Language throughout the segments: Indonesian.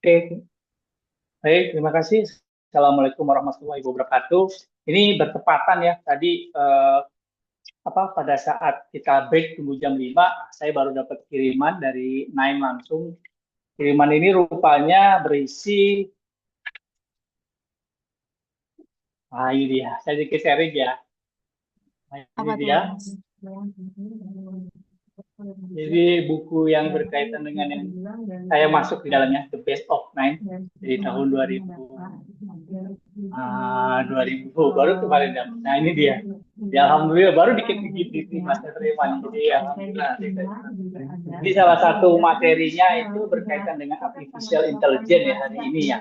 Oke, baik, terima kasih. Assalamualaikum warahmatullahi wabarakatuh. Ini bertepatan ya, tadi pada saat kita break tunggu jam 5, saya baru dapat kiriman dari Naim langsung. Kiriman ini rupanya berisi, ini dia, saya sedikit sharing ya. Nah, ini Apa tuh, dia. Mas? Jadi buku yang berkaitan dengan yang saya masuk di dalamnya, The Best of Nine, di tahun 2000 baru kemarin dapat. Nah ini dia. Ya Alhamdulillah baru dikit-dikit diterima saya terima nih. Jadi ya Alhamdulillah. Jadi salah satu materinya itu berkaitan dengan artificial intelligence ya hari ini ya.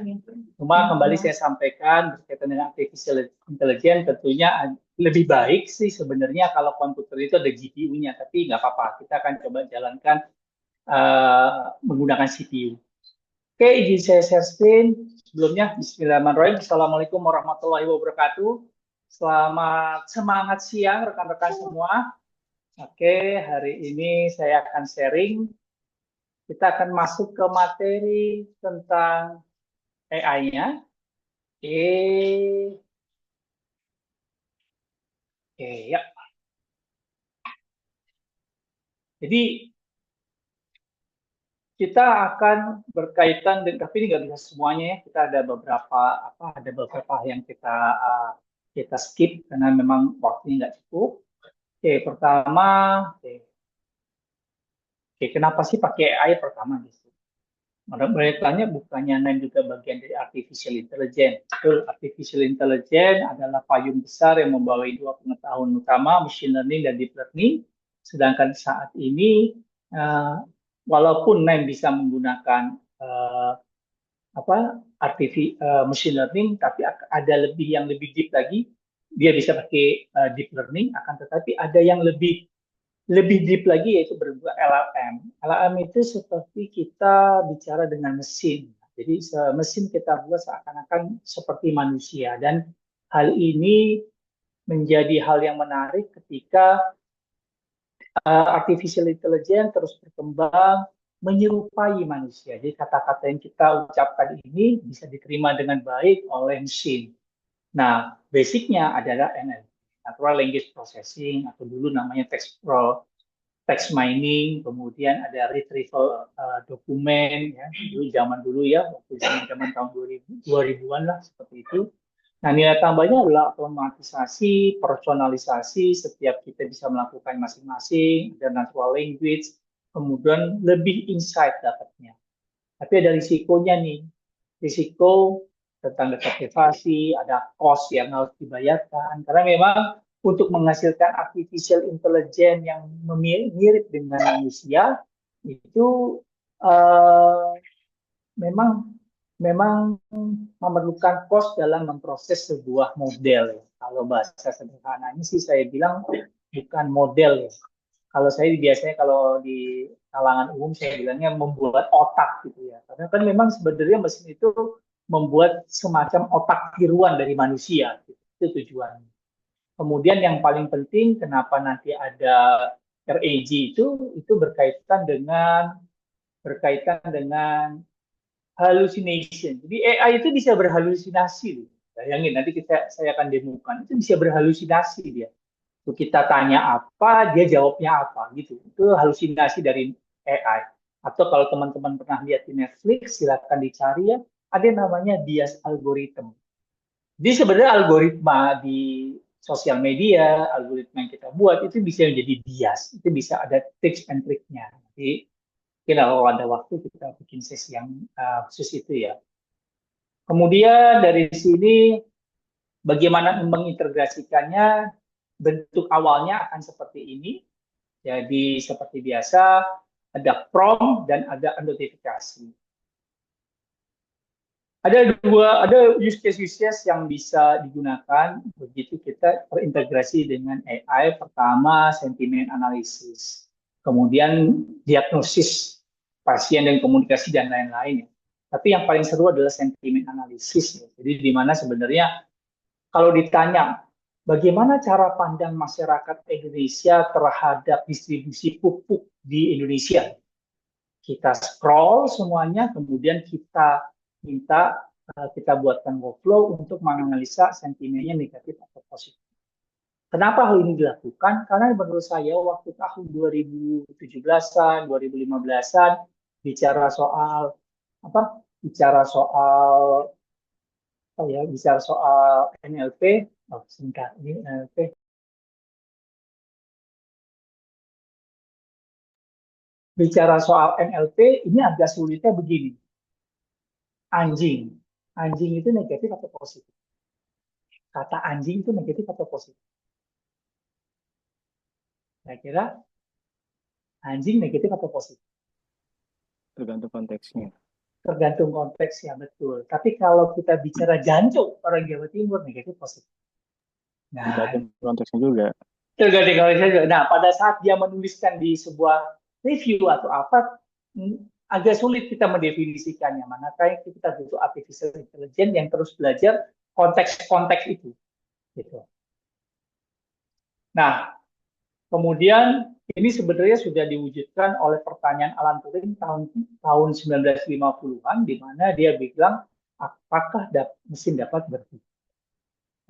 Cuma kembali saya sampaikan berkaitan dengan artificial intelligence tentunya lebih baik sih sebenarnya kalau komputer itu ada GPU-nya, tapi nggak apa-apa. Kita akan coba jalankan menggunakan CPU. Oke, izin saya share screen. Sebelumnya, Bismillahirrahmanirrahim. Assalamualaikum warahmatullahi wabarakatuh. Selamat semangat siang rekan-rekan semua. Oke, hari ini saya akan sharing. Kita akan masuk ke materi tentang AI-nya. Oke, ya. Jadi kita akan berkaitan dengan, tapi ini nggak bisa semuanya ya. Kita ada beberapa yang kita skip karena memang waktunya nggak cukup. Oke, pertama, oke, oke, kenapa sih pakai AI pertama gitu? Mereka bukannya NAM juga bagian dari artificial intelligence. Betul, artificial intelligence adalah payung besar yang membawa dua pengetahuan utama, machine learning dan deep learning. Sedangkan saat ini, eh, walaupun NAM bisa menggunakan eh, machine learning, tapi ada yang lebih deep lagi. Dia bisa pakai deep learning, akan tetapi ada yang lebih lebih deep lagi yaitu berbuat LLM. LLM itu seperti kita bicara dengan mesin. Jadi mesin kita buat seakan-akan seperti manusia dan hal ini menjadi hal yang menarik ketika artificial intelligence terus berkembang menyerupai manusia. Jadi kata-kata yang kita ucapkan ini bisa diterima dengan baik oleh mesin. Nah, basicnya adalah NLP, Natural Language Processing, atau dulu namanya text mining, kemudian ada retrieval dokumen, ya, dulu zaman dulu ya, waktu zaman tahun 2000-an lah seperti itu. Nah, nilai tambahnya adalah otomatisasi, personalisasi, setiap kita bisa melakukan masing-masing, dan natural language, kemudian lebih insight dapatnya. Tapi ada risikonya nih, risiko tentang data privasi, ada cost yang harus dibayarkan, karena memang untuk menghasilkan artificial intelligence yang mirip dengan manusia, itu uh, memang memang memerlukan cost dalam memproses sebuah model. Kalau bahasa sederhananya sih saya bilang bukan model ya. Kalau saya biasanya kalau di kalangan umum saya bilangnya membuat otak gitu ya. Karena kan memang sebenarnya mesin itu membuat semacam otak tiruan dari manusia. Gitu. Itu tujuannya. Kemudian yang paling penting kenapa nanti ada RAG itu berkaitan dengan hallucination. Jadi AI itu bisa berhalusinasi. Bayangin nanti saya akan demokan. Itu bisa berhalusinasi dia. Tuh, kita tanya apa, dia jawabnya apa gitu. Itu halusinasi dari AI. Atau kalau teman-teman pernah lihat di Netflix, silakan dicari ya. Ada yang namanya bias algorithm. Jadi sebenarnya algoritma di sosial media, algoritma yang kita buat itu bisa menjadi bias. Itu bisa ada tips and triknya. Jadi kalau ada waktu kita bikin sesi yang khusus itu ya. Kemudian dari sini bagaimana mengintegrasikannya, bentuk awalnya akan seperti ini. Jadi seperti biasa ada prompt dan ada notifikasi. Ada use case yang bisa digunakan begitu kita terintegrasi dengan AI. Pertama, sentimen analisis, kemudian diagnosis pasien dan komunikasi dan lain-lain. Tapi yang paling seru adalah sentimen analisis. Jadi di mana sebenarnya kalau ditanya bagaimana cara pandang masyarakat Indonesia terhadap distribusi pupuk di Indonesia, Kita scroll semuanya, kemudian kita minta kita buatkan workflow untuk menganalisa sentimennya negatif atau positif. Kenapa hal ini dilakukan? Karena menurut saya waktu tahun 2017-an, 2015-an bicara soal apa? Bicara soal NLP, singkat ini NLP. Bicara soal NLP ini agak sulitnya begini. Anjing. Anjing itu negatif atau positif? Kata anjing itu negatif atau positif? Kira-kira anjing negatif atau positif? Tergantung konteksnya. Tergantung konteksnya, betul. Tapi kalau kita bicara jancuk, orang Jawa Timur negatif positif. Nah, Tergantung konteksnya juga. tergantung konteksnya juga. Nah, pada saat dia menuliskan di sebuah review atau apa, agak sulit kita mendefinisikannya. Manakah kita butuh artificial intelligence yang terus belajar konteks-konteks itu. Gitu. Nah, kemudian ini sebenarnya sudah diwujudkan oleh pertanyaan Alan Turing tahun 1950-an, di mana dia bilang, apakah mesin dapat berpikir?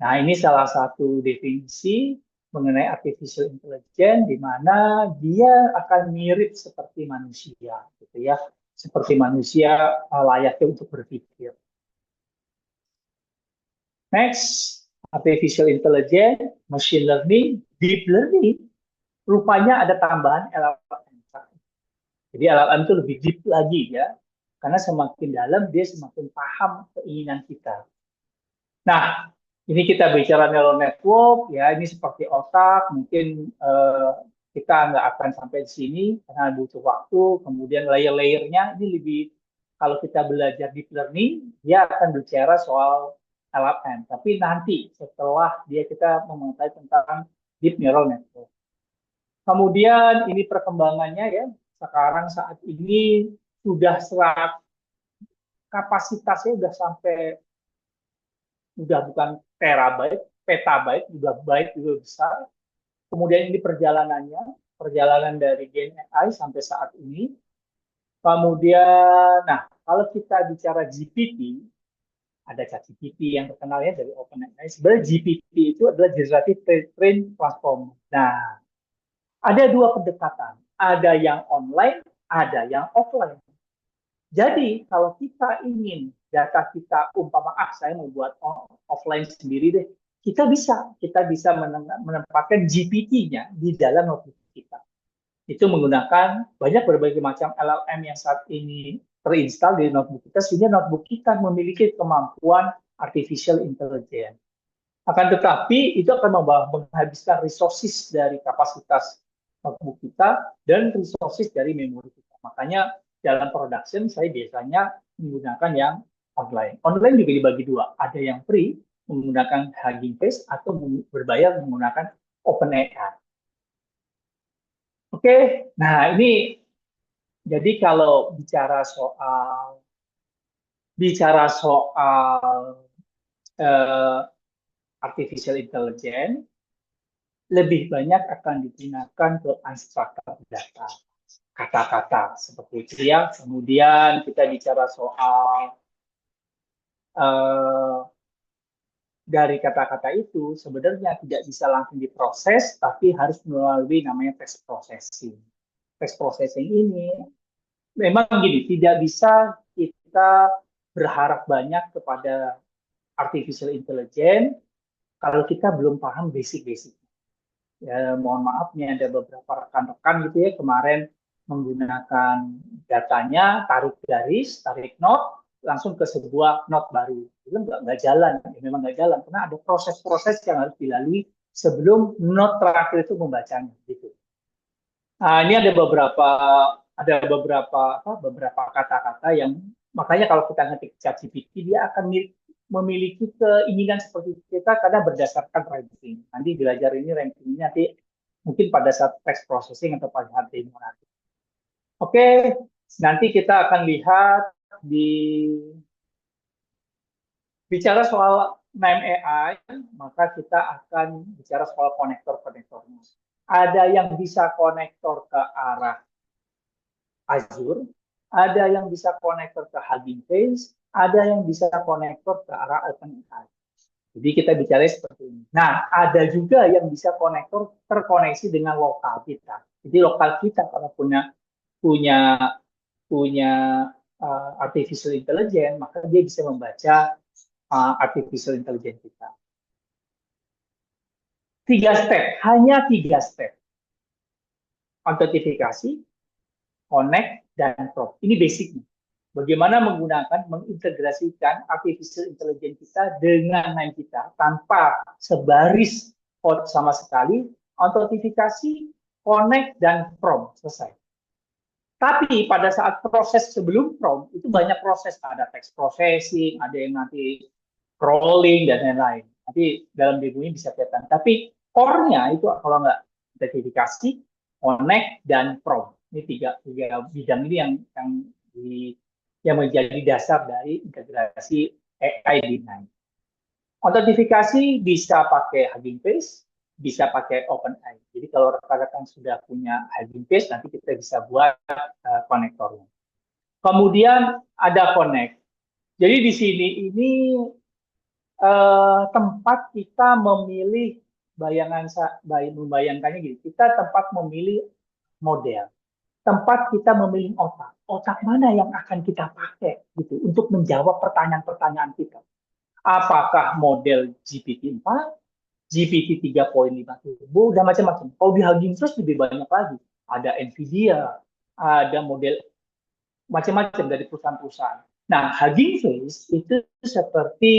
Nah, ini salah satu definisi mengenai artificial intelligence, di mana dia akan mirip seperti manusia, gitu ya, seperti manusia layaknya untuk berpikir. Next, artificial intelligence, machine learning, deep learning. Rupanya ada tambahan LLM. Jadi LLM itu lebih deep lagi ya, karena semakin dalam dia semakin paham keinginan kita. Nah, ini kita bicara neural network ya, ini seperti otak, mungkin kita nggak akan sampai di sini karena butuh waktu. Kemudian layer-layernya ini lebih, kalau kita belajar deep learning, dia akan bicara soal LLM. Tapi nanti setelah kita mengetahui tentang deep neural network. Kemudian ini perkembangannya ya, sekarang saat ini sudah kapasitasnya sudah sampai, sudah bukan terabyte, petabyte, juga byte juga besar. Kemudian ini perjalanan dari Gen AI sampai saat ini. Kemudian, nah kalau kita bicara GPT, ada ChatGPT yang terkenal ya dari OpenAI. Sebenarnya GPT itu adalah Generative Pre-trained Transformer. Nah, ada dua pendekatan. Ada yang online, ada yang offline. Jadi, kalau kita ingin data kita, umpama, saya mau buat offline sendiri deh, kita bisa menempatkan GPT-nya di dalam notebook kita. Itu menggunakan banyak berbagai macam LLM yang saat ini terinstall di notebook kita, sehingga notebook kita memiliki kemampuan artificial intelligence. Akan tetapi itu akan menghabiskan resources dari kapasitas notebook kita dan resources dari memori kita. Makanya dalam production saya biasanya menggunakan yang online. Online juga dibagi dua. Ada yang free menggunakan Hugging Face atau berbayar menggunakan OpenAI. Oke, nah ini jadi kalau bicara soal artificial intelligence, lebih banyak akan digunakan ke unstructured data, kata-kata seperti itu ya. Kemudian kita bicara soal dari kata-kata itu sebenarnya tidak bisa langsung diproses, tapi harus melalui namanya text processing. Text processing ini memang gini, tidak bisa kita berharap banyak kepada artificial intelligence kalau kita belum paham basic-basic. Ya, mohon maaf nih ada beberapa rekan-rekan gitu ya kemarin menggunakan datanya, tarik garis, tarik note, langsung ke sebuah note baru. Itu nggak jalan, ya, memang nggak jalan karena ada proses-proses yang harus dilalui sebelum note terakhir itu membacanya. Gitu. Nah, ini ada beberapa kata-kata yang makanya kalau kita ngetik ChatGPT dia akan memiliki keinginan seperti kita karena berdasarkan ranking. Nanti belajar ini rankingnya nanti mungkin pada saat text processing atau pada saat demo nanti. Oke, nanti kita akan lihat di bicara soal name AI, maka kita akan bicara soal konektor-konektornya. Ada yang bisa konektor ke arah Azure, ada yang bisa konektor ke Hugging Face, ada yang bisa konektor ke arah OpenAI. Jadi kita bicara seperti ini. Nah, ada juga yang bisa konektor terkoneksi dengan lokal kita. Jadi lokal kita kalau punya punya artificial intelligence, maka dia bisa membaca artificial intelligence kita. 3 step, hanya 3 step. Autentifikasi, connect, dan probe. Ini basicnya. Bagaimana mengintegrasikan artificial intelligence kita dengan NIME kita tanpa sebaris code sama sekali, autentifikasi, connect, dan prompt. Selesai. Tapi pada saat proses sebelum prompt, itu banyak proses. Ada text processing, ada yang nanti crawling, dan lain-lain. Nanti dalam demo ini bisa kelihatan. Tapi core-nya itu kalau nggak identifikasi, connect, dan prompt. Ini tiga bidang ini yang menjadi dasar dari integrasi AI di NIME. Autentifikasi bisa pakai Hugging Face, bisa pakai OpenAI. Jadi kalau rekan-rekan sudah punya Hugging Face, nanti kita bisa buat konektornya. Kemudian ada connect. Jadi di sini ini tempat kita memilih membayangkannya gitu. Kita tempat memilih model, tempat kita memilih otak. Otak mana yang akan kita pakai gitu untuk menjawab pertanyaan-pertanyaan kita. Apakah model GPT-4, GPT 3.5 Turbo, dan macam-macam. Kalau di Hugging Face lebih banyak lagi. Ada NVIDIA, ada model macam-macam dari perusahaan-perusahaan. Nah, Hugging Face itu seperti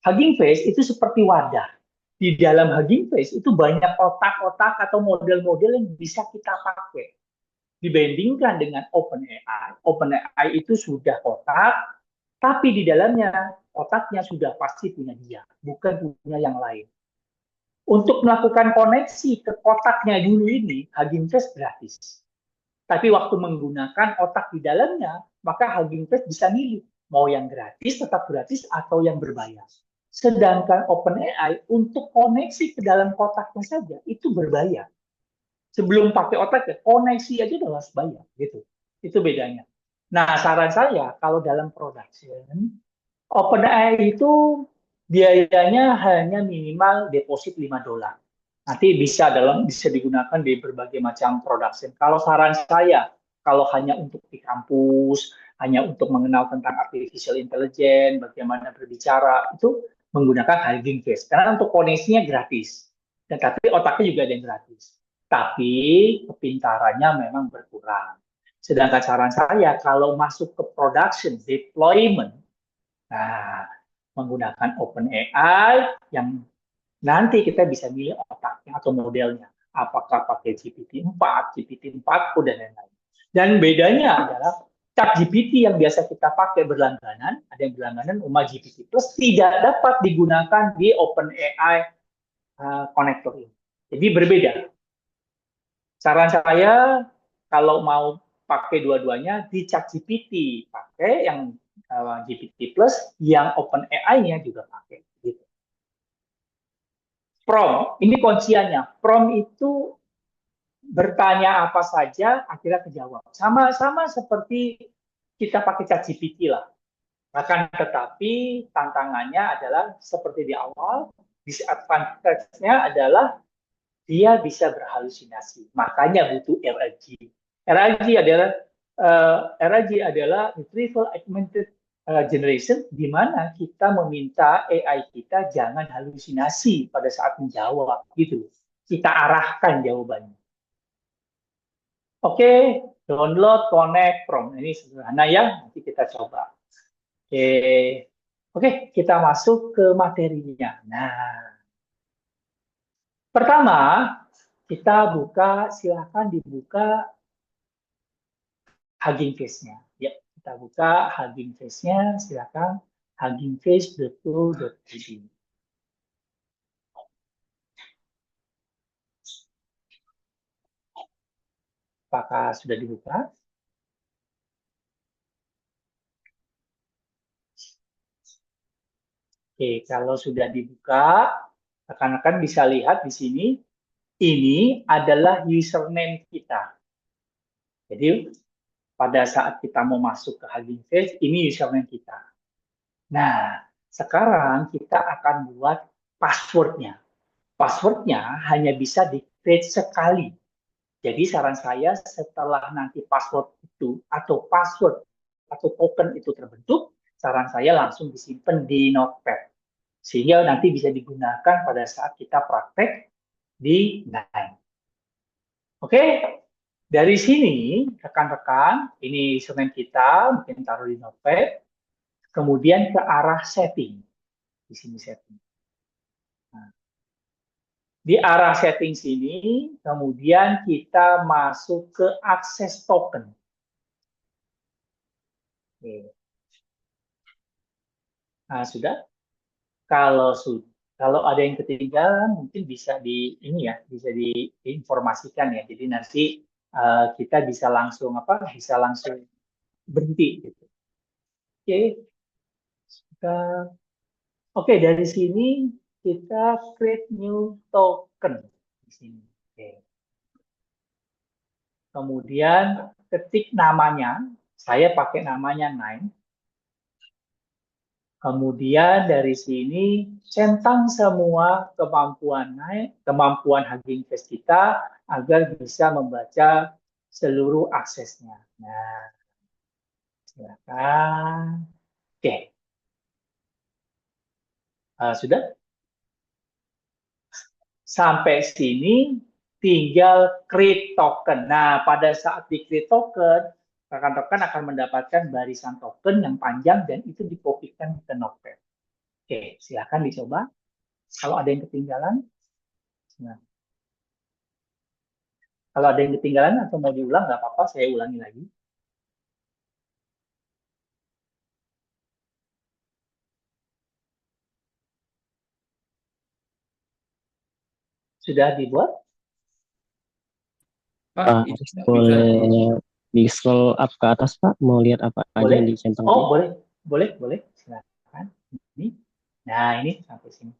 Hugging Face itu seperti wadah. Di dalam Hugging Face itu banyak otak-otak atau model-model yang bisa kita pakai. Dibandingkan dengan OpenAI. OpenAI itu sudah otak, tapi di dalamnya otaknya sudah pasti punya dia, bukan punya yang lain. Untuk melakukan koneksi ke kotaknya dulu ini, Hugging Face gratis. Tapi waktu menggunakan otak di dalamnya, maka Hugging Face bisa milih mau yang gratis, tetap gratis, atau yang berbayar. Sedangkan OpenAI untuk koneksi ke dalam kotaknya saja itu berbayar. Sebelum pakai otak, koneksi aja udah harus bayar, gitu. Itu bedanya. Nah, saran saya kalau dalam production, OpenAI itu biayanya hanya minimal deposit $5. Nanti bisa digunakan di berbagai macam production. Kalau saran saya, kalau hanya untuk di kampus, hanya untuk mengenal tentang artificial intelligence, bagaimana berbicara, itu menggunakan Hugging Face. Karena untuk koneksinya gratis. Dan tapi otaknya juga ada yang gratis. Tapi kepintarannya memang berkurang. Sedangkan saran saya, kalau masuk ke production, deployment, nah, menggunakan OpenAI yang nanti kita bisa milih otaknya atau modelnya. Apakah pakai GPT-4, GPT-4, dan lain-lain. Dan bedanya adalah ChatGPT yang biasa kita pakai berlangganan, ada yang berlangganan, GPT Plus tidak dapat digunakan di OpenAI connector ini. Jadi berbeda. Saran saya, kalau mau pakai dua-duanya, di ChatGPT pakai yang GPT Plus, yang OpenAI-nya juga pakai. Gitu. Prompt, ini kunciannya. Prompt itu bertanya apa saja, akhirnya kejawab. Sama seperti kita pakai ChatGPT lah. Akan tetapi tantangannya adalah seperti di awal, disadvantage-nya adalah dia bisa berhalusinasi. Makanya butuh RAG. RAG adalah Retrieval Augmented Generation, di mana kita meminta AI kita jangan halusinasi pada saat menjawab, gitu. Kita arahkan jawabannya. Oke, download, connect, prompt. Ini sederhana ya, nanti kita coba. Oke, kita masuk ke materinya. Nah, pertama, kita silakan dibuka Hugging Face-nya. Ya, kita buka Hugging Face-nya, silakan huggingface.co.id. Apakah sudah dibuka? Oke, kalau sudah dibuka, rekan-rekan bisa lihat di sini, ini adalah username kita. Jadi pada saat kita mau masuk ke Hugging Face, ini username kita. Nah, sekarang kita akan buat passwordnya. Passwordnya hanya bisa di-create sekali. Jadi saran saya setelah nanti password itu atau password atau token itu terbentuk, saran saya langsung disimpan di Notepad. Sehingga nanti bisa digunakan pada saat kita praktek di Nine. Oke, dari sini rekan-rekan, ini instrumen kita, mungkin taruh di Notepad, kemudian ke arah setting. Di sini setting. Nah, di arah setting sini, kemudian kita masuk ke akses token. Oke. Nah, sudah. Kalau ada yang ketinggalan, mungkin bisa bisa diinformasikan ya. Jadi nanti kita bisa langsung berhenti gitu. Oke, oke, dari sini kita create new token di sini. Oke. Kemudian ketik namanya, saya pakai namanya Nine. Kemudian dari sini centang semua kemampuan Hugging Face kita agar bisa membaca seluruh aksesnya. Nah, silakan. Oke, sudah. Sampai sini tinggal create token. Nah, pada saat di create token, rekan-rekan akan mendapatkan barisan token yang panjang dan itu dikopikan ke Notepad. Oke, silakan dicoba. Kalau ada yang ketinggalan, nah, kalau ada yang ketinggalan atau mau diulang, nggak apa-apa, saya ulangi lagi. Sudah dibuat? Pak, boleh di scroll up ke atas, Pak? Mau lihat apa aja yang Boleh? dicentang Oh, tadi? boleh. Silakan. Ini. Nah, ini sampai sini.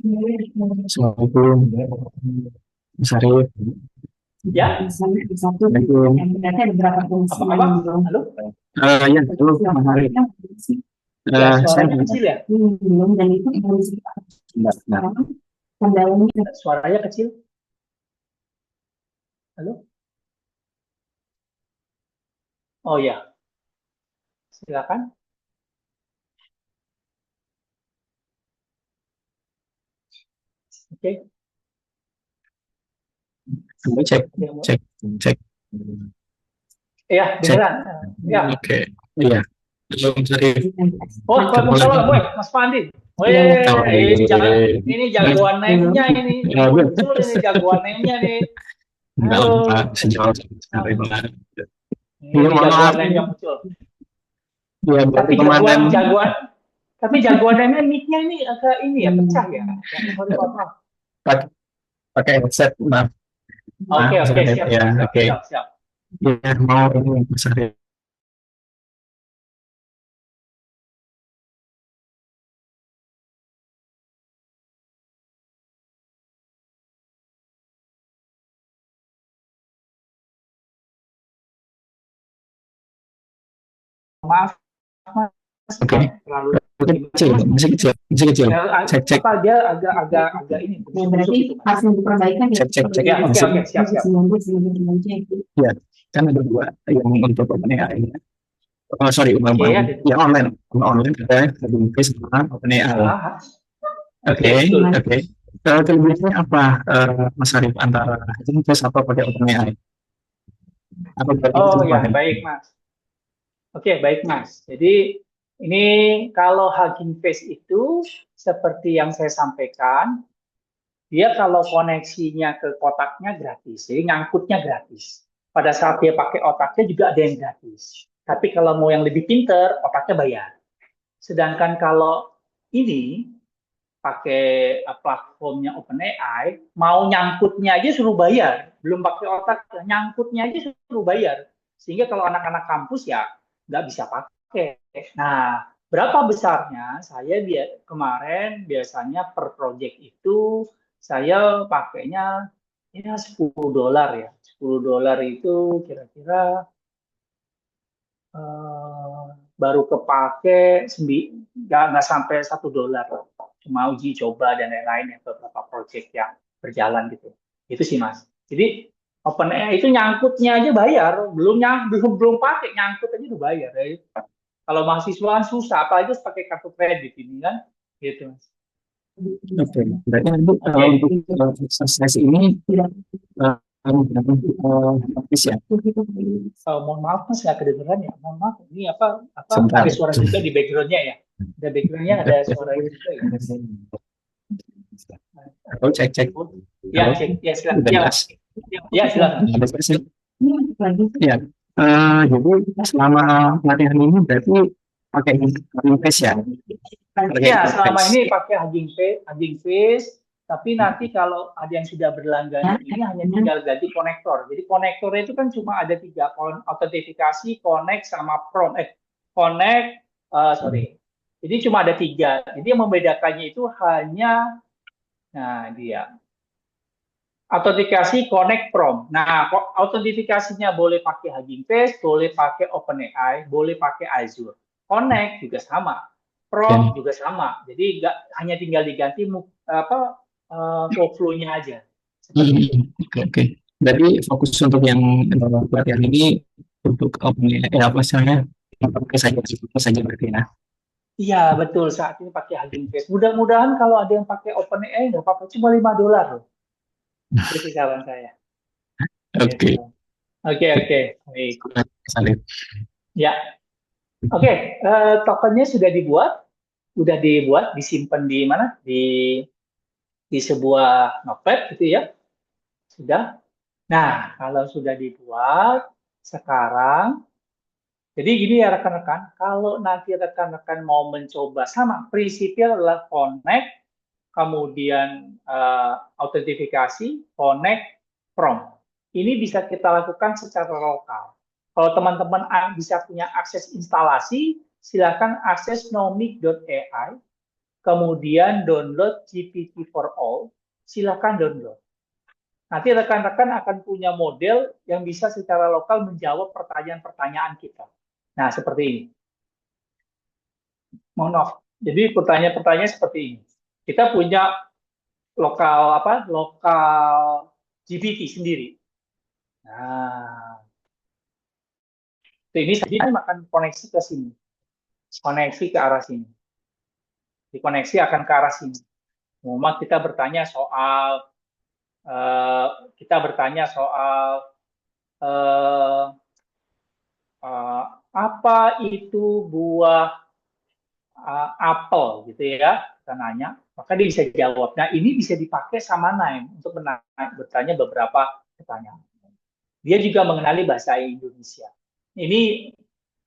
Assalamualaikum, Mas Arif. Ya, Assalamualaikum. apa-apa? Halo? Ya, halo, Mas Arif. Ya, Saya suaranya kecil ya? Suaranya kecil. Halo? Oh ya, silakan. Oke. cek, cek, cek. Ya, Cek. beneran. Ya. Oke, iya. Halo, Mas Arif. Oh, Waalaikumsalam, Mas Pandi. Ini jagoan name-nya ini. Muncul ini jagoan name-nya nih. Enggak Halo. lupa, sejauh sekali banget. Ini jagoan name-nya muncul. Ya, Tapi jagoan name-nya mic-nya ini agak ini ya, pecah ya. Sorry, maaf. Pakai headset, maaf. Oke, siap. Ya, oke. Siap. Ya, mau ini Mas Arif. Maaf, Mas. Oke. Terlalu Kecil, masih kecil. Cek. Apa dia agak ini. Berarti harus diperbaikan ya. Cek. Ya, oke, siap. Ya, kan ada dua yang untuk OpenAI. Oh, sorry, Oke, ada dua. yang online ada Face sama OpenAI. Oke. Kelebihannya apa, Mas Arif, antara Face atau pakai OpenAI? Oh ya, baik Mas. Oke, baik Mas. Jadi ini kalau Hugging Face itu seperti yang saya sampaikan, dia kalau koneksinya ke kotaknya gratis, jadi ngangkutnya gratis. Pada saat dia pakai otaknya juga ada yang gratis. Tapi kalau mau yang lebih pinter, otaknya bayar. Sedangkan kalau ini pakai platformnya OpenAI, mau nyangkutnya aja suruh bayar, belum pakai otak, nyangkutnya aja suruh bayar, sehingga kalau anak-anak kampus ya nggak bisa pakai. Nah, berapa besarnya? Saya kemarin biasanya per project itu saya pakainya ya $10 ya. $10 itu kira-kira baru kepake nggak sampai $1, cuma uji coba dan lain-lain ya beberapa project yang berjalan gitu. Itu sih Mas. Jadi OpenAI itu nyangkutnya aja bayar, belum pakai nyangkut aja udah bayar. Ya. Kalau mahasiswa kan susah, apalagi harus pakai kartu kredit ini kan, gitu Mas. Oke, berarti nanti kalau untuk exercise ini habis ya. Mohon maaf Mas nggak kedengeran ya, mohon maaf. Ini apa Sebentar. ada suara juga di backgroundnya ya? Ada backgroundnya ada suara juga ya? Atau cek. Ya cek, ya silakan. Udah jelas. Ya silakan. Ya, jadi selama latihan ini berarti pakai Hugging Face ya? Ya, selama ini pakai Hugging Face, tapi nanti kalau ada yang sudah berlangganan ini hanya tinggal ganti konektor. Jadi konektornya itu kan cuma ada 3, autentifikasi, connect, sama connect, sorry. Jadi cuma ada 3. Jadi yang membedakannya itu hanya, nah dia, autentikasi, connect, prom. Nah, autentifikasinya boleh pakai Hugging Face, boleh pakai OpenAI, boleh pakai Azure. Connect juga sama. Prom juga sama. Jadi nggak hanya tinggal diganti workflow-nya aja. Oke. Berarti fokus untuk yang pelatihan ini untuk apa misalnya pakai saja berarti ya. Iya, betul. Saat ini pakai Hugging Face. Mudah-mudahan kalau ada yang pakai OpenAI nggak apa-apa, cuma $5 loh. Itu saran saya. Oke. Oke. Baik. Salib. Ya. Oke, tokennya sudah dibuat, disimpan di mana? Di sebuah notepad gitu ya. Sudah. Nah, kalau sudah dibuat, sekarang, jadi gini ya rekan-rekan, kalau nanti rekan-rekan mau mencoba sama, prinsipnya adalah connect, kemudian autentifikasi, connect, prompt. Ini bisa kita lakukan secara lokal. Kalau teman-teman bisa punya akses instalasi, silakan akses nomic.ai, kemudian download GPT for All, silakan download. Nanti rekan-rekan akan punya model yang bisa secara lokal menjawab pertanyaan-pertanyaan kita. Nah, seperti ini. Mohon maaf. Jadi pertanyaan-pertanyaan seperti ini. Kita punya lokal GPT sendiri. Nah, ini saja akan koneksi ke sini. Koneksi ke arah sini. Dikoneksi akan ke arah sini. Memang kita bertanya soal apa itu buah apel gitu ya, kita nanya, maka dia bisa jawab. Nah, ini bisa dipakai sama Naim untuk bertanya beberapa pertanyaan. Dia juga mengenali bahasa Indonesia. Ini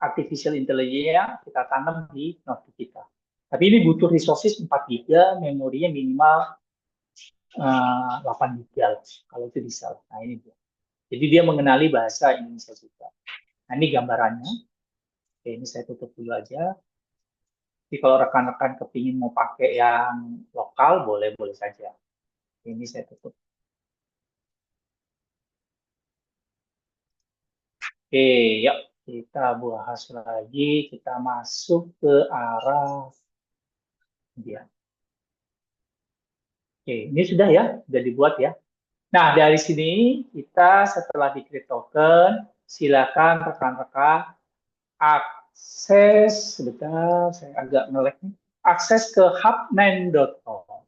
artificial intelligence kita tanam di notebook kita. Tapi ini butuh resources 4 GB, memorinya minimal 8 GB kalau itu bisa. Nah, ini dia. Jadi dia mengenali bahasa Indonesia juga. Nah, ini gambarannya. Oke, ini saya tutup dulu aja. Jadi kalau rekan-rekan kepingin mau pakai yang lokal, boleh saja. Ini saya tutup. Oke, yuk kita bahas lagi. Kita masuk ke arah dia. Oke, ini sudah ya, sudah dibuat ya. Nah, dari sini kita setelah di-create token, silakan rekan-rekan akses, sebentar, saya agak nge-lag nih, akses ke hub9.com.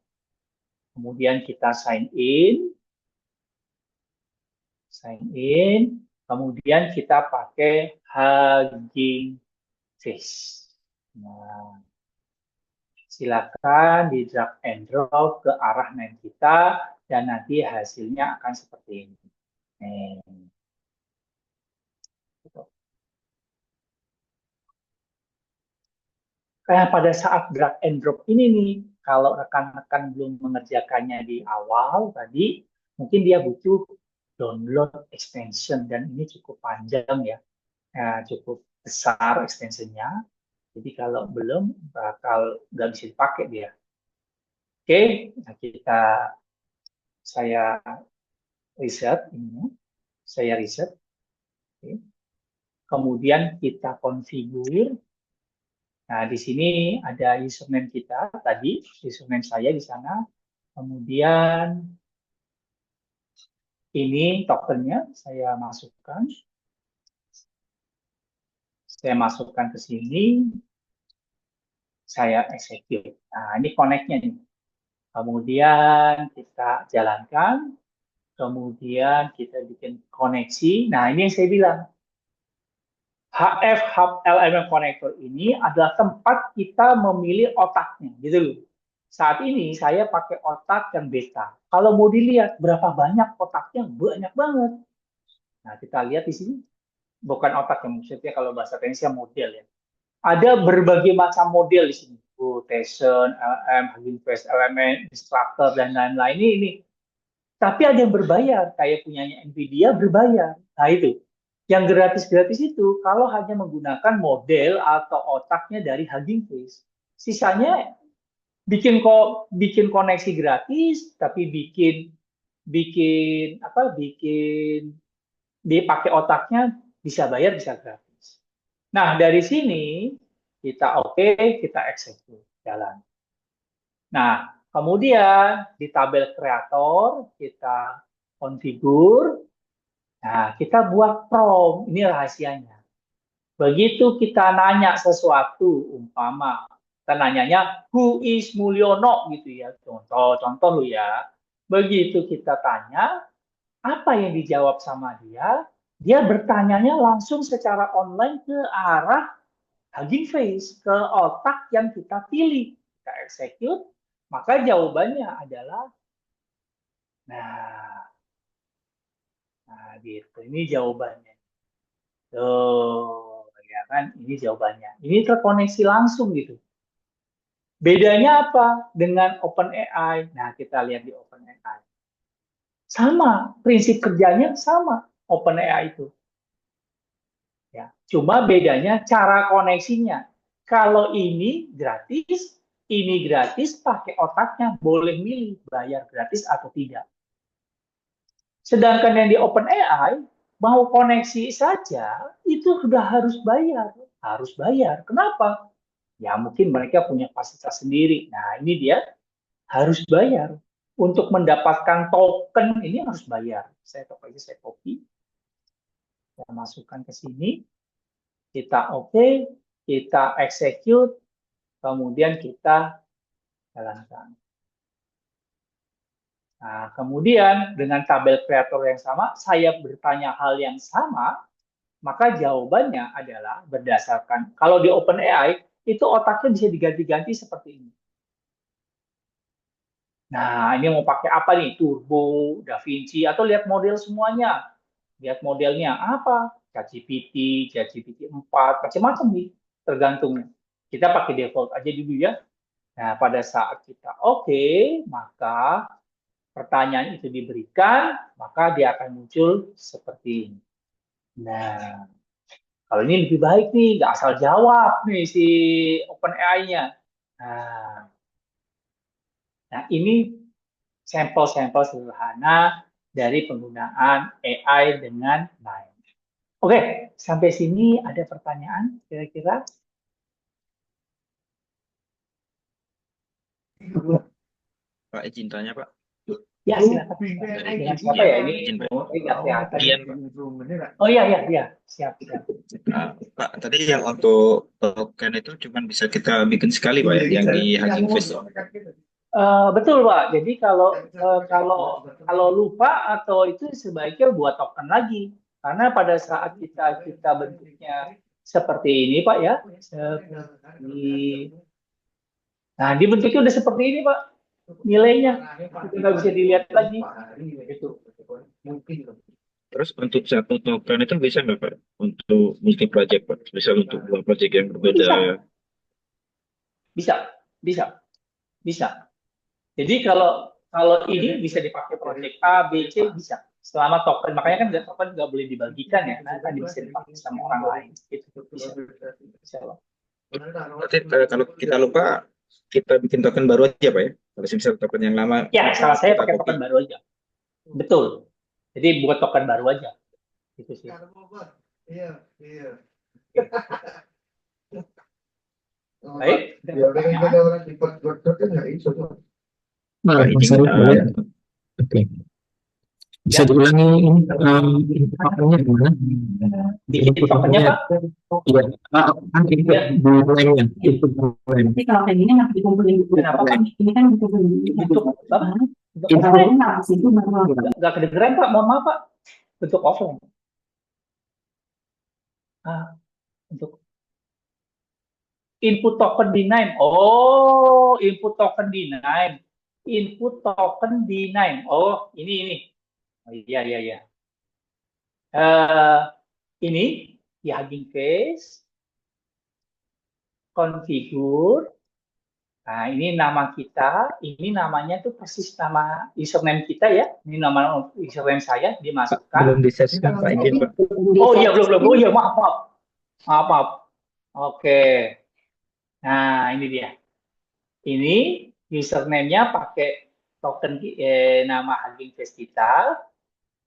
Kemudian kita sign in, kemudian kita pakai Hugging Face. Nah, silakan di drag and drop ke arah name kita, dan nanti hasilnya akan seperti ini. Kayak pada saat drag and drop ini nih, kalau rekan-rekan belum mengerjakannya di awal tadi, mungkin dia butuh download extension dan ini cukup panjang ya, cukup besar extensionnya. Jadi kalau belum bakal nggak bisa dipakai dia. Oke, nah saya riset ini, saya riset. Oke. Kemudian kita konfigur. Nah, di sini ada username kita tadi, username saya di sana. Kemudian ini tokennya saya masukkan. Saya masukkan ke sini. Saya execute. Nah, ini connect-nya nih. Kemudian kita jalankan. Kemudian kita bikin koneksi. Nah, ini yang saya bilang. HF Hub LMM Connector ini adalah tempat kita memilih otaknya, gitu loh. Saat ini saya pakai otak yang beta. Kalau mau dilihat berapa banyak otaknya, banyak banget. Nah, kita lihat di sini. Bukan otak yang maksudnya kalau bahasa teknisnya model ya. Ada berbagai macam model di sini. Rotation, LM, Hugging Face, elemen, instructor, dan lain-lain. Ini. Tapi ada yang berbayar. Kayak punyanya NVIDIA berbayar. Nah, itu. Yang gratis-gratis itu kalau hanya menggunakan model atau otaknya dari Hugging Face. Sisanya bikin koneksi gratis, tapi bikin dipakai otaknya bisa bayar bisa gratis. Nah, dari sini kita kita execute jalan. Nah, kemudian di tabel kreator kita konfigur. Nah, kita buat prompt, ini rahasianya. Begitu kita nanya sesuatu, umpama, kita nanyanya, who is Mulyono, gitu ya, contoh lu ya. Begitu kita tanya, apa yang dijawab sama dia bertanyanya langsung secara online ke arah Hugging Face, ke otak yang kita pilih. Kita execute, maka jawabannya adalah, nah gitu, ini jawabannya. Tuh, ya kan, ini jawabannya. Ini terkoneksi langsung gitu. Bedanya apa dengan OpenAI? Nah, kita lihat di OpenAI. Sama, prinsip kerjanya sama OpenAI itu. Ya, cuma bedanya cara koneksinya. Kalau ini gratis pakai otaknya, boleh milih bayar gratis atau tidak. Sedangkan yang di OpenAI, mau koneksi saja, itu sudah harus bayar. Harus bayar. Kenapa? Ya mungkin mereka punya fasilitas sendiri. Nah ini dia harus bayar. Untuk mendapatkan token ini harus bayar. Saya copy. Saya masukkan ke sini. Kita kita execute. Kemudian kita jalankan. Nah, kemudian dengan tabel kreator yang sama, saya bertanya hal yang sama, maka jawabannya adalah berdasarkan, kalau di OpenAI, itu otaknya bisa diganti-ganti seperti ini. Nah, ini mau pakai apa nih? Turbo, DaVinci, atau lihat model semuanya. Lihat modelnya apa? ChatGPT, ChatGPT 4, macam-macam nih, tergantung. Kita pakai default aja dulu ya. Nah, pada saat kita maka pertanyaan itu diberikan, maka dia akan muncul seperti ini. Nah, kalau ini lebih baik nih, nggak asal jawab nih si OpenAI-nya. Nah, ini sampel-sampel sederhana dari penggunaan AI dengan baik. Oke, sampai sini ada pertanyaan kira-kira? Pak, izin tanya, Pak. Ya, silakan. Dengan siapa ya ini? Izin, Pak. Ian. Oh iya, siap. Pak, tadi yang untuk token itu cuma bisa kita bikin sekali, Pak, ya, yang di Hugging Face. Betul, Pak. Jadi kalau lupa atau itu sebaiknya buat token lagi. Karena pada saat kita bentuknya seperti ini, Pak ya. Nah, dibentuknya udah seperti ini, Pak. Nilainya itu nggak bisa dilihat lagi. Gitu. Terus untuk satu token itu bisa nggak, Pak? Untuk multi project, Pak? Misal untuk dua project yang berbeda. Bisa. Bisa. Jadi kalau ini bisa dipakai project A, B, C bisa. Selama token, makanya kan token nggak boleh dibagikan ya, karena kan bisa dipakai sama orang lain. Itu bisa. Bisa loh. Berarti kalau kita lupa, kita bikin token baru aja Pak ya? Kalau misal token yang lama, Ya, salah saya kita pakai copy. token baru aja. Betul. Jadi buat token baru aja. Gitu sih. Iya, iya. Baik. Ya, ada orang di Godot kan nggak itu. Nah, Pak, Mas izin, Arif boleh? Oke. Bisa Ya. diulangi ini tokennya gimana? Bikin tokennya, Pak? Iya, kan itu Ya. di lainnya, itu lain. Tapi kalau kayak gini nggak dikumpulin dulu. Kenapa, Pak? Ini kan dikumpulin. Bentuk apa? Bentuk Info. offline. Kalau nggak sih itu baru. Nggak kedengeran, Pak. Mohon maaf, Pak. Bentuk offline. Untuk input token D9. Oh, input token D9. Input token D9. Oh, ini. Oh, iya. Ini di Hugging Face, configure. Nah, ini nama kita. Ini namanya tuh persis nama username kita ya. Ini nama username saya dimasukkan. Belum diseskan Pak, izin Pak. Oh iya, belum. Oh iya, maaf. Oke. Nah, ini dia. Ini username-nya pakai token nama Hugging Face kita.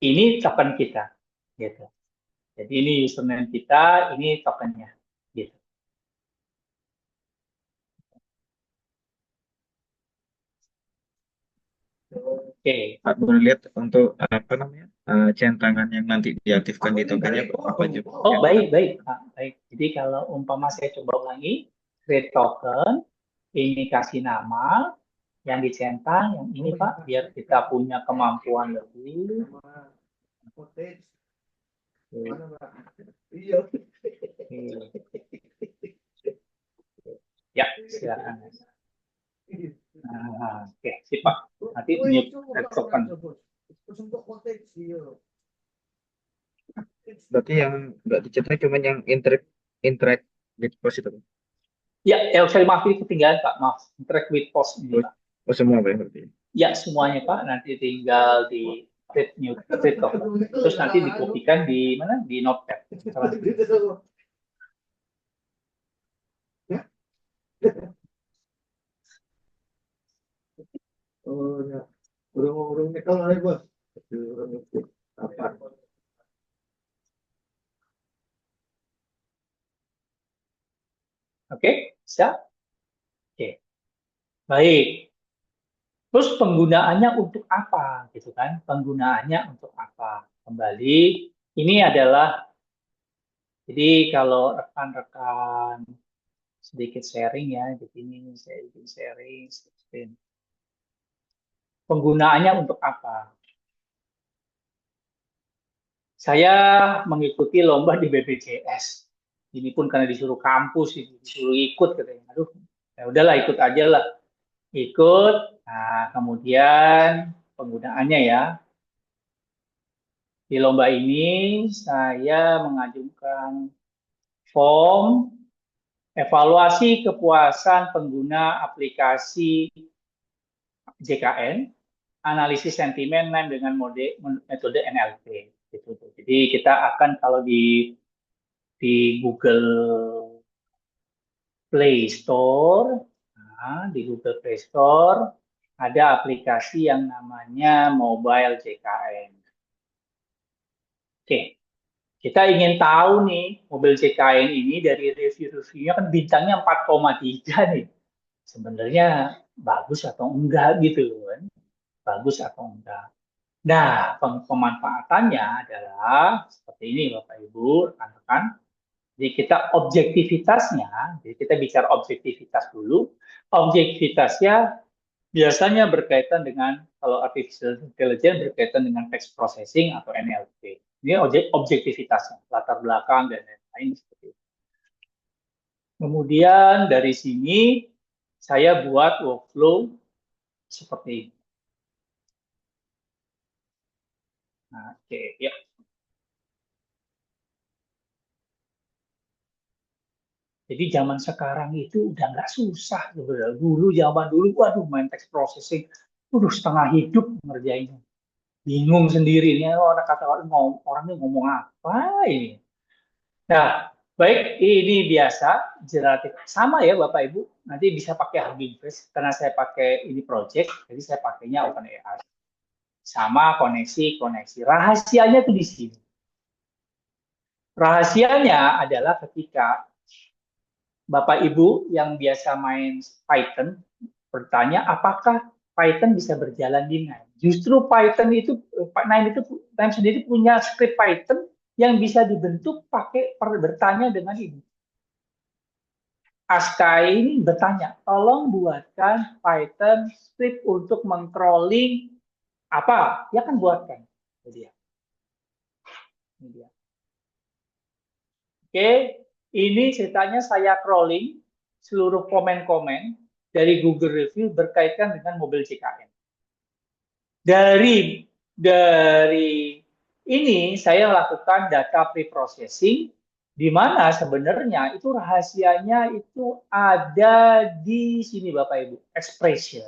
Ini token kita, gitu. Jadi ini username kita, ini tokennya, gitu. Oke. Pak boleh lihat untuk apa namanya centangan yang nanti diaktifkan di tokennya apa aja Pak? Oh baik. Pak. Baik. Jadi kalau umpama saya coba ulangi, create token, ini kasih nama, yang dicentang, yang ini Pak, biar kita punya kemampuan lebih. Iya. Ya, silakan. Nah, oke, sip Pak. Nanti new token. Berarti yang nggak dicetak cuma yang interact with post itu Pak? Ya, sorry maaf ini ketinggalan Pak, maaf. Interact with post ini Pak. Oh semua Pak ya berarti. Ya, semuanya Pak. Nanti tinggal di create new create token. Terus nanti dikopikan di mana? Di Notepad. Oh ya, urung nyekel aja bos. Apa? Oke, bisa? Oke, baik. Terus penggunaannya untuk apa, gitu kan? Penggunaannya untuk apa? Kembali, ini adalah, jadi kalau rekan-rekan sedikit sharing ya, jadi ini saya bikin sharing screen. Penggunaannya untuk apa? Saya mengikuti lomba di BPJS. Ini pun karena disuruh kampus, disuruh ikut katanya. Aduh, ya udahlah ikut aja lah. Ikut. Nah, kemudian penggunaannya ya. Di lomba ini saya mengajukan form evaluasi kepuasan pengguna aplikasi JKN, analisis sentimen dengan metode NLP. Gitu. Jadi kita akan kalau di Google Play Store, nah, di Google Play Store ada aplikasi yang namanya Mobile JKN. Oke, kita ingin tahu nih mobil JKN ini dari review-reviewnya kan bintangnya 4,3 nih. Sebenarnya bagus atau enggak gitu kan? Bagus atau enggak? Nah, pemanfaatannya adalah seperti ini Bapak Ibu, rekan-rekan. Jadi kita objektivitasnya, jadi kita bicara objektivitas dulu. Objektivitasnya biasanya berkaitan dengan, kalau artificial intelligence berkaitan dengan text processing atau NLP. Ini objektivitasnya, latar belakang dan lain-lain seperti itu. Kemudian dari sini saya buat workflow seperti ini. Nah, oke, ya. Jadi zaman sekarang itu udah nggak susah sebenarnya. Zaman dulu, waduh main text processing, waduh setengah hidup ngerjainnya. Bingung sendiri nih orang kata orangnya ngomong apa ini. Nah, baik ini biasa generatif sama ya Bapak Ibu. Nanti bisa pakai Hugging Face karena saya pakai ini project, jadi saya pakainya OpenAI. Sama koneksi. Rahasianya tuh di sini. Rahasianya adalah ketika Bapak Ibu yang biasa main Python bertanya apakah Python bisa berjalan di Nine. Justru Python itu Nine sendiri punya script Python yang bisa dibentuk pakai bertanya dengan ini. Askai ini bertanya, tolong buatkan Python script untuk meng-crawling apa? Dia kan buatkan. Ini dia. Oke, ini ceritanya saya crawling seluruh komen-komen dari Google Review berkaitan dengan mobil JKN. Dari ini saya melakukan data pre-processing di mana sebenarnya itu rahasianya itu ada di sini Bapak Ibu, expression.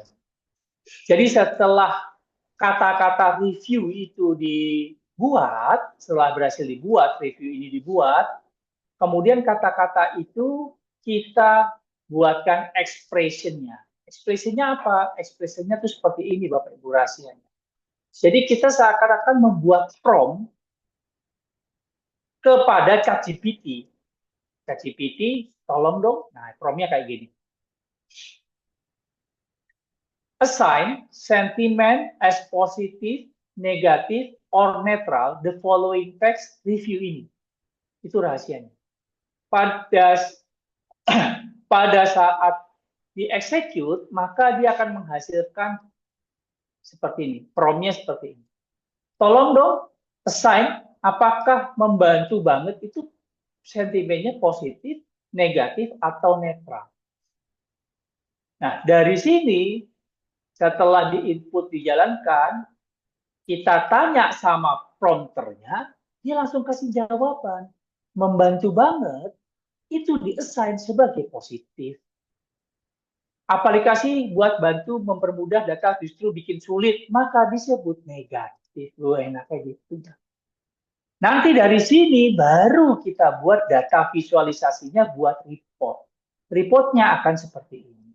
Jadi setelah kata-kata review itu dibuat, setelah berhasil dibuat, review ini dibuat, kemudian kata-kata itu kita buatkan expression-nya. Expression-nya apa? Expression-nya itu seperti ini Bapak Ibu rahasianya. Jadi kita seakan-akan membuat prompt kepada ChatGPT. ChatGPT, tolong dong. Nah, prompt-nya kayak gini. Assign sentiment as positive, negative, or neutral the following text review ini. Itu rahasianya. Pada saat di-execute, maka dia akan menghasilkan seperti ini. Prompt-nya seperti ini. Tolong dong, assign apakah membantu banget itu sentimennya positif, negatif, atau netral. Nah, dari sini, setelah di-input dijalankan, kita tanya sama prompternya, dia langsung kasih jawaban. Membantu banget, itu di-assign sebagai positif. Aplikasi buat bantu mempermudah data justru bikin sulit, maka disebut negatif. Lu enaknya gitu. Nanti dari sini baru kita buat data visualisasinya buat report. Reportnya akan seperti ini.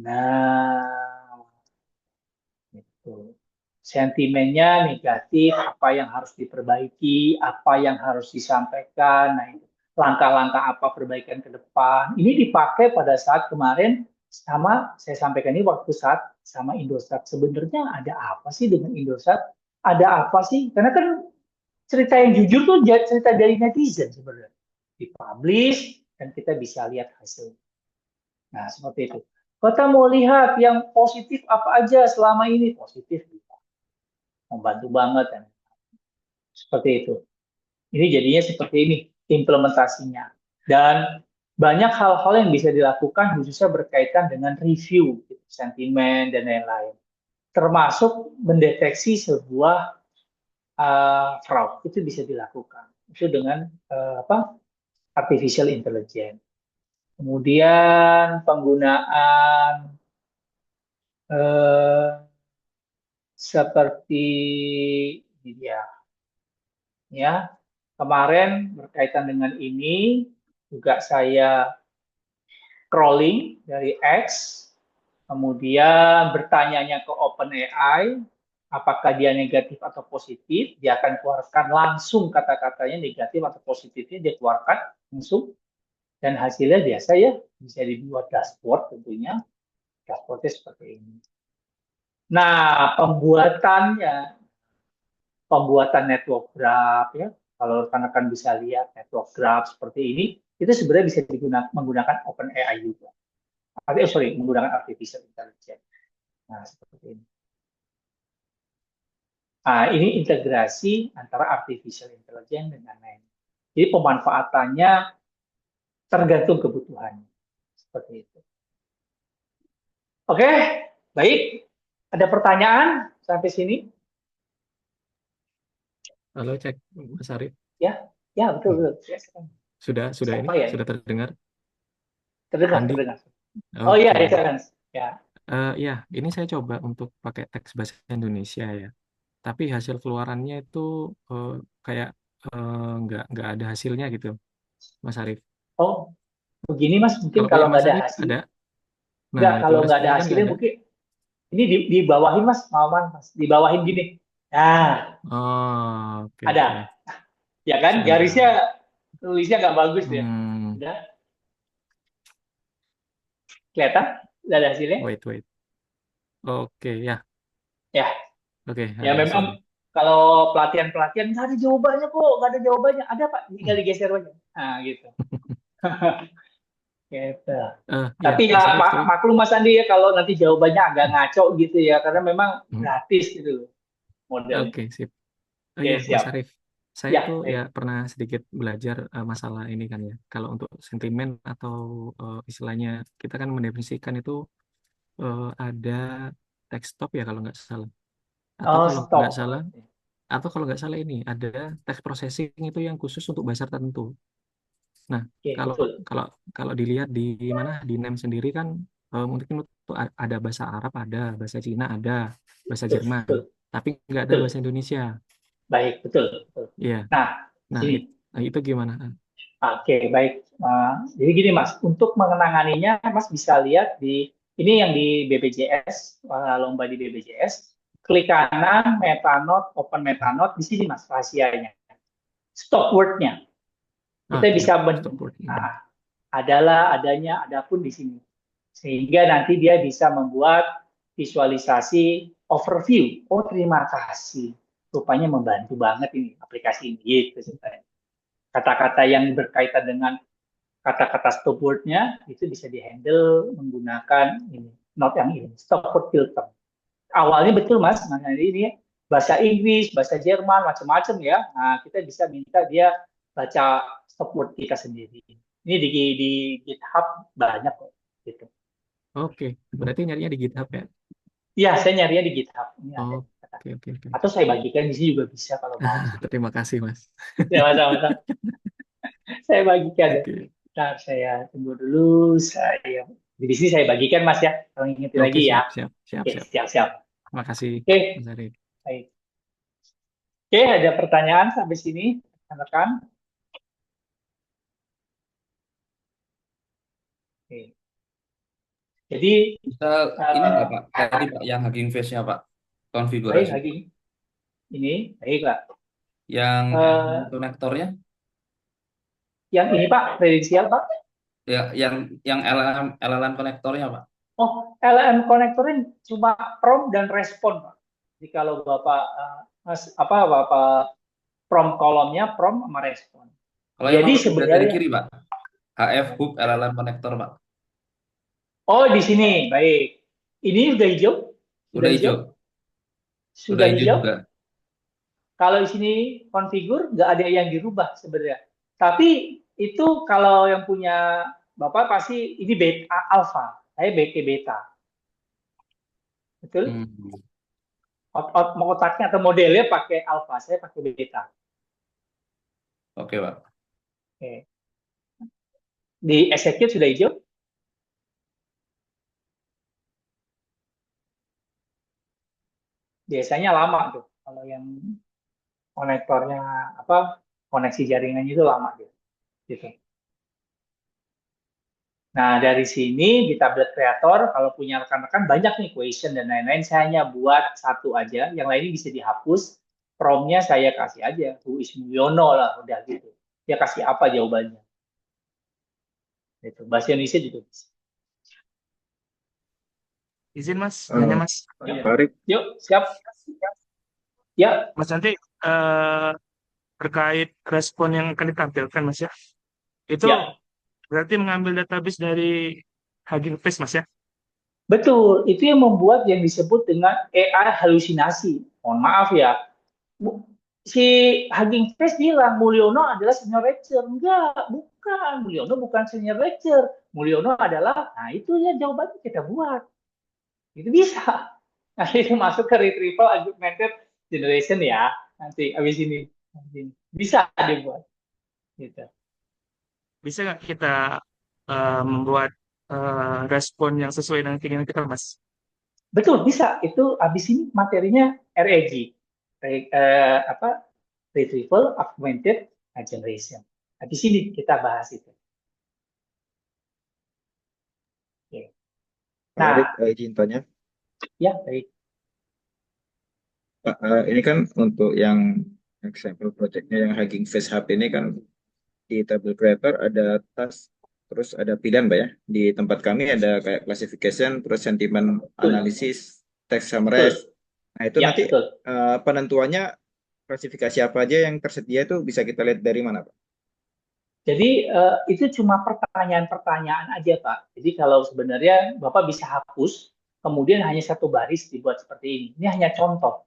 Nah, itu. Sentimennya negatif, apa yang harus diperbaiki, apa yang harus disampaikan. Nah, itu. Langkah-langkah apa perbaikan ke depan. Ini dipakai pada saat kemarin sama saya sampaikan ini waktu saat sama Indosat. Sebenarnya ada apa sih dengan Indosat? Ada apa sih? Karena kan cerita yang jujur tuh cerita dari netizen sebenarnya. Dipublish dan kita bisa lihat hasil. Nah, seperti itu. Kita mau lihat yang positif apa aja selama ini. Positif bisa. Membantu banget kan. Seperti itu. Ini jadinya seperti ini implementasinya. Dan banyak hal-hal yang bisa dilakukan khususnya berkaitan dengan review, sentimen, dan lain-lain. Termasuk mendeteksi sebuah fraud. Itu bisa dilakukan. Itu dengan artificial intelligence. Kemudian penggunaan seperti ini dia. Ya, kemarin berkaitan dengan ini juga saya crawling dari X, kemudian bertanyanya ke OpenAI, apakah dia negatif atau positif, dia akan keluarkan langsung kata-katanya negatif atau positifnya dia keluarkan langsung, dan hasilnya biasa ya, bisa dibuat dashboard tentunya, dashboardnya seperti ini. Nah, pembuatan network graph ya, kalau rekan-rekan bisa lihat network graph seperti ini, itu sebenarnya bisa menggunakan OpenAI juga. Menggunakan artificial intelligence. Nah, seperti ini. Nah, ini integrasi antara artificial intelligence dengan lain. Jadi pemanfaatannya tergantung kebutuhannya. Seperti itu. Oke, baik. Ada pertanyaan sampai sini? Halo, cek Mas Arif. Ya, betul. Ya, Sudah ini? Siapa ya? Sudah terdengar? Terdengar, Andi? terdengar. Oh iya, Oke. Excellence. Ya. Ya, ini saya coba untuk pakai teks bahasa Indonesia ya. Tapi hasil keluarannya itu kayak nggak ada hasilnya gitu, Mas Arif. Oh, begini Mas, mungkin Kalau kalau punya nggak Mas ada Arif hasil, ada? Nah, nggak, itu kalau nggak ada responnya kan nggak hasilnya ada. mungkin ini di bawahin Mas, Maman Mas, di bawahin gini. Nah, Oh, oke ada, oke. ya kan? Sebentar. Garisnya, tulisnya nggak bagus ya. Hmm, Udah, kelihatan? Udah ada hasilnya? wait. Oke, ya. Ya, Oke, ya ada memang hasilnya. kalau pelatihan-pelatihan nggak ada jawabannya kok, nggak ada jawabannya. Ada Pak, tinggal digeser aja. Nah, gitu. Gitu. Ya, Tapi ya Mas Arif tadi. maklum Mas Andi ya kalau nanti jawabannya agak ngaco gitu ya, karena memang Hmm, gratis gitu loh modelnya. Oke, sip. Oh Oke, iya, Mas siap. Arif. Saya Ya, tuh ya baik. pernah sedikit belajar masalah ini kan ya. Kalau untuk sentimen atau istilahnya kita kan mendefinisikan itu ada text stop ya kalau nggak salah. Atau Oh, kalau nggak stop. salah, ini ada text processing itu yang khusus untuk bahasa tertentu. Nah, Oke, kalau betul. kalau kalau dilihat di mana di NEM sendiri kan mungkin itu ada bahasa Arab, ada bahasa Cina, ada bahasa Betul, Jerman, betul, tapi nggak ada betul. bahasa Indonesia. Baik, betul, betul. Iya. Nah, Nah, gini. itu gimana? Oke, baik. Jadi gini Mas, untuk mengenanganinya Mas bisa lihat di ini yang di BPJS, lomba di BPJS, klik kanan, metanote, open metanote, di sini Mas rahasianya. Stop word-nya. Kita Oke, bisa stop word. adalah, adanya, adapun di sini. Sehingga nanti dia bisa membuat visualisasi overview. Oh, terima kasih. Rupanya membantu banget ini aplikasi ini. Gitu ceritanya. Kata-kata yang berkaitan dengan kata-kata stop word-nya itu bisa dihandle menggunakan ini, not yang ini, stop word filter. Awalnya betul Mas, makanya ini bahasa Inggris, bahasa Jerman, macam-macam ya. Nah, kita bisa minta dia baca stop word kita sendiri. Ini di GitHub banyak kok gitu. Oke, berarti nyarinya di GitHub ya? Iya, saya nyarinya di GitHub. Ini ada. Oke. Atau saya bagikan di sini juga bisa kalau mau. Terima kasih, Mas. Ya, sama-sama. Saya bagikan ya. Oke. Ntar saya tunggu dulu. Saya di sini saya bagikan Mas ya. Kalau ingetin Oke, lagi ya. siap. Oke, siap. Terima kasih, Oke, Mas Arif. baik. Oke, ada pertanyaan sampai sini, rekan-rekan? Oke. Jadi, Bisa ini nggak Pak? Tadi Pak yang Hugging Face-nya Pak, baik konfigurasi. lagi. Ini, baik Pak. Yang Eh, konektornya, yang ini Pak, kredensial Pak. ya yang LLM konektornya Pak. Oh, LM konektornya cuma prompt dan respon Pak. Jadi kalau Bapak, Bapak prompt kolomnya prompt sama respon. Kalau yang Jadi nomor 3 dari sebenarnya, kiri Pak, HF Hub LLM konektor Pak. oh di sini, baik. Ini sudah hijau? Sudah Udah hijau? hijau, Sudah udah hijau hijau? juga. Kalau di sini konfigur, nggak ada yang dirubah sebenarnya. Tapi itu kalau yang punya Bapak pasti ini beta, alpha. Saya beta. Betul? Hmm. Otaknya atau modelnya pakai alpha, saya pakai beta. Oke Pak. Oke. Di execute sudah hijau? Biasanya lama tuh. Kalau yang konektornya koneksi jaringannya itu lama gitu. Nah, dari sini di tablet creator, kalau punya rekan-rekan banyak nih question dan lain-lain, saya hanya buat satu aja, yang lainnya bisa dihapus. Promnya saya kasih aja, who is Mulyono lah, udah gitu. Dia kasih apa jawabannya. Itu bahasa Indonesia juga bisa. Izin Mas, nanya Mas. Tarik. Yuk, siap. Ya, Mas nanti terkait respon yang akan ditampilkan Mas ya. Itu ya. berarti mengambil database dari Hugging Face Mas ya. Betul, itu yang membuat yang disebut dengan AI halusinasi. Mohon maaf ya. Si Hugging Face bilang Mulyono adalah senior lecturer. Enggak, bukan. Mulyono bukan senior lecturer. Mulyono adalah, nah itu ya jawabannya kita buat. Itu bisa. Nanti itu masuk ke retrieval augmented generation ya. Nanti habis ini. Bisa dibuat. Gitu. bisa nggak kita membuat respon yang sesuai dengan keinginan kita, Mas? Betul, bisa. Itu habis ini materinya RAG. Retrieval Augmented Generation. Habis ini kita bahas itu. Oke. Menarik, Nah, izin tanya. ya baik. Pak, ini kan untuk yang example projectnya yang Hugging Face Hub ini kan di table creator ada task, terus ada pilihan, Pak ya. Di tempat kami ada kayak classification, terus sentiment Betul. analysis, text Betul. summarize. Nah itu Ya, nanti betul. penentuannya klasifikasi apa aja yang tersedia itu bisa kita lihat dari mana, Pak? Jadi itu cuma pertanyaan-pertanyaan aja, Pak. Jadi kalau sebenarnya Bapak bisa hapus, kemudian hanya satu baris dibuat seperti ini. Ini hanya contoh.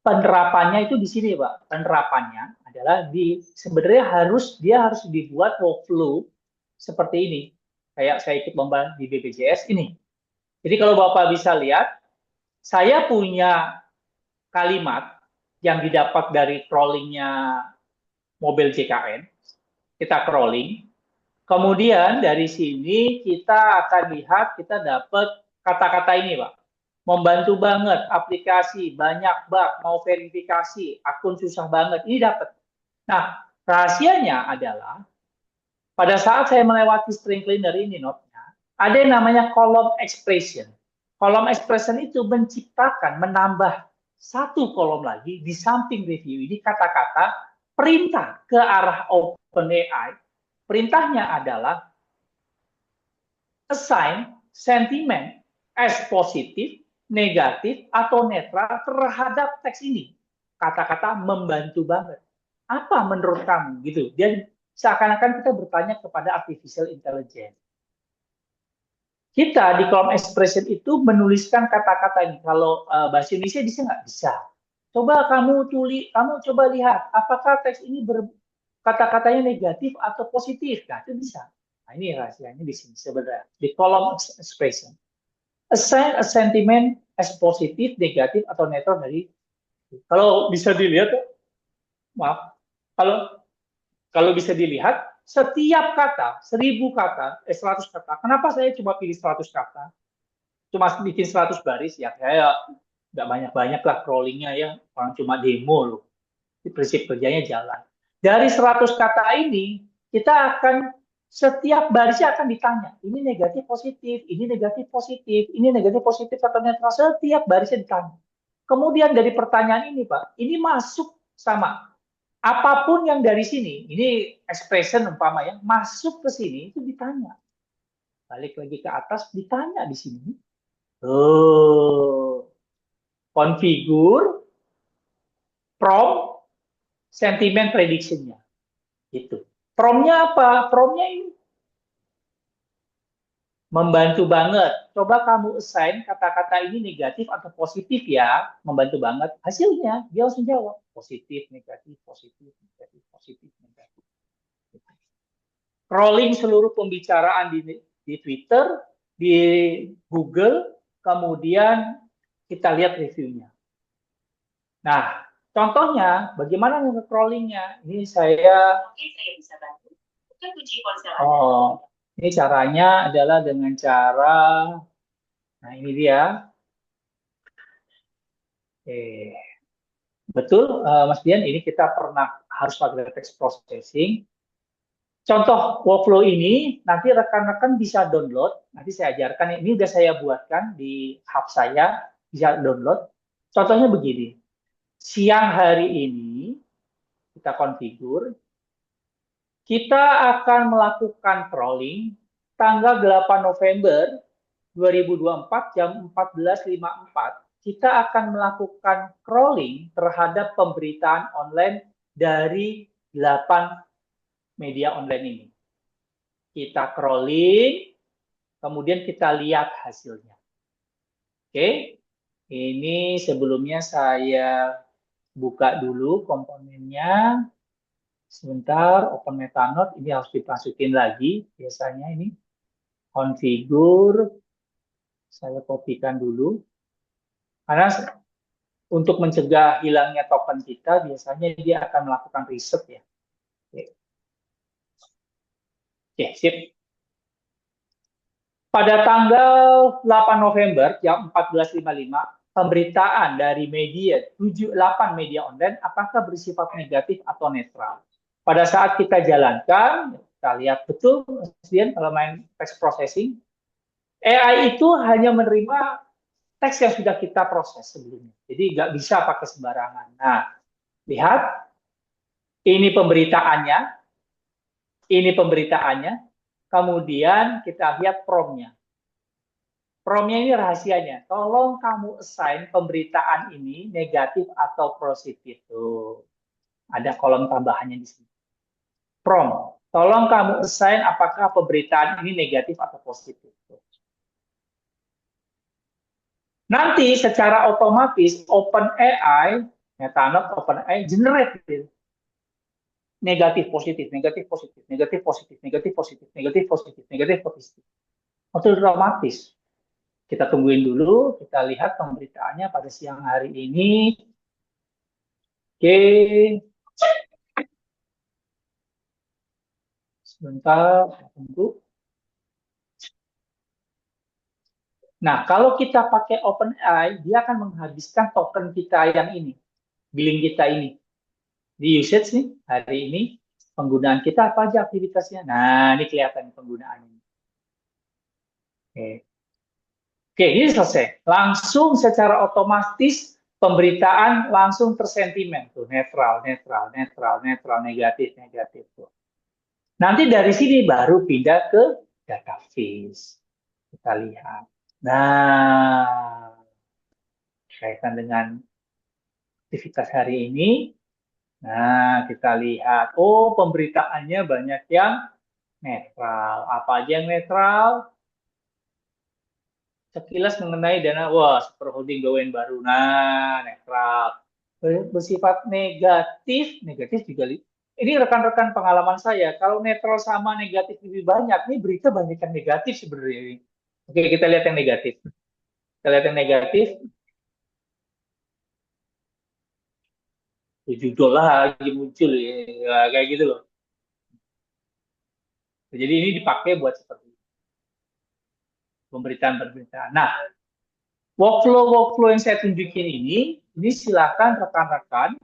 Penerapannya itu di sini, Pak. Penerapannya adalah sebenarnya dia harus dibuat workflow seperti ini. Kayak saya ikut lomba di BPJS ini. Jadi kalau Bapak bisa lihat, saya punya kalimat yang didapat dari crawlingnya mobil JKN. Kita crawling. Kemudian dari sini kita akan lihat, kita dapat kata-kata ini, Pak. Membantu banget, aplikasi, banyak bug, mau verifikasi, akun susah banget, ini dapat. Nah, rahasianya adalah, pada saat saya melewati string cleaner ini, notnya, ada yang namanya column expression. Column expression itu menciptakan, menambah satu kolom lagi, di samping review ini, kata-kata perintah ke arah OpenAI. Perintahnya adalah assign sentiment as positif, negatif, atau netral terhadap teks ini. Kata-kata membantu banget. Apa menurut kamu? Gitu. Dia seakan-akan kita bertanya kepada artificial intelligence. Kita di kolom expression itu menuliskan kata-kata ini. Kalau bahasa Indonesia bisa nggak? Bisa. Coba kamu coba lihat apakah teks ini kata-katanya negatif atau positif. Nah, itu bisa. Nah, ini rahasianya di sini sebenarnya. Di kolom expression. Assign a sentiment as positif, negatif, atau netral dari. Kalau bisa dilihat, maaf, kalau bisa dilihat, setiap kata, 1000 kata, 100 kata. Kenapa saya cuma pilih 100 kata? Cuma bikin 100 baris, ya saya nggak banyak-banyak lah crawlingnya ya. Orang cuma demo loh. Prinsip kerjanya jalan. Dari 100 kata ini, kita akan setiap barisnya akan ditanya. Ini negatif positif, ini negatif positif, ini negatif positif atau netral. Setiap barisnya ditanya. Kemudian dari pertanyaan ini, Pak, ini masuk sama. Apapun yang dari sini, ini expression umpama ya, masuk ke sini itu ditanya. Balik lagi ke atas, ditanya di sini. Configure, prompt, sentiment prediction-nya. Itu. Prompt-nya apa? Prompt-nya ini. Membantu banget. Coba kamu assign kata-kata ini negatif atau positif ya. Membantu banget. Hasilnya, dia langsung jawab. Positif, negatif, positif, negatif, positif, negatif. Crawling seluruh pembicaraan di Twitter, di Google, kemudian kita lihat reviewnya. Nah, contohnya, bagaimana nge-crawlingnya? Ini saya... Oke, saya bisa bantu. Bukan kunci ponsel Anda. Ini caranya adalah dengan cara... Nah, ini dia. Betul, Mas Dian, ini kita harus pakai text processing. Contoh workflow ini, nanti rekan-rekan bisa download. Nanti saya ajarkan, ini udah saya buatkan di hub saya, bisa download. Contohnya begini. Siang hari ini, kita configure, kita akan melakukan crawling tanggal 8 November 2024 jam 14.54. Kita akan melakukan crawling terhadap pemberitaan online dari 8 media online ini. Kita crawling, kemudian kita lihat hasilnya. Oke, ini sebelumnya saya buka dulu komponennya. Sebentar, open metanode, ini harus dimasukin lagi. Biasanya ini configure, saya kopikan dulu. Karena untuk mencegah hilangnya token kita, biasanya dia akan melakukan reset ya. Oke. Oke, sip. Pada tanggal 8 November jam 14.55, pemberitaan dari media 78 media online apakah bersifat negatif atau netral. Pada saat kita jalankan, kita lihat betul, kemudian kalau main text processing, AI itu hanya menerima teks yang sudah kita proses sebelumnya. Jadi nggak bisa pakai sembarangan. Nah, lihat, ini pemberitaannya, kemudian kita lihat prompt-nya. Prompt-nya ini rahasianya. Tolong kamu assign pemberitaan ini negatif atau positif. Tuh, ada kolom tambahannya di sini. Prompt. Tolong kamu assign apakah pemberitaan ini negatif atau positif. Nanti secara otomatis OpenAI, Metanos OpenAI generate negatif positif, negatif positif, negatif positif, negatif positif, negatif positif, negatif positif. Otomatis. Kita tungguin dulu, kita lihat pemberitaannya pada siang hari ini. Oke. Sebentar, tunggu. Nah, kalau kita pakai OpenAI, dia akan menghabiskan token kita yang ini, billing kita ini. Di usage nih, hari ini, penggunaan kita apa aja aktivitasnya. Nah, ini kelihatan penggunaannya. Oke. Oke, ini selesai. Langsung secara otomatis pemberitaan langsung tersentimen. Tuh, netral, netral, netral, netral, negatif, negatif. Tuh. Nanti dari sini baru pindah ke data feeds. Kita lihat. Nah, kaitan dengan aktivitas hari ini. Nah, kita lihat. Oh, pemberitaannya banyak yang netral. Apa aja yang netral? Sekilas mengenai dana, wah, super holding BUMN baru. Nah, netral. Bersifat negatif, negatif juga. Ini rekan-rekan pengalaman saya. Kalau netral sama negatif lebih banyak, ini berita banyak yang negatif sebenarnya. Oke, kita lihat yang negatif. Kita lihat yang negatif. $7 lagi muncul ya, kayak gitu loh. Jadi ini dipakai buat seperti itu. Pemberitaan-pemberitaan. Nah, workflow yang saya tunjukin ini silakan rekan-rekan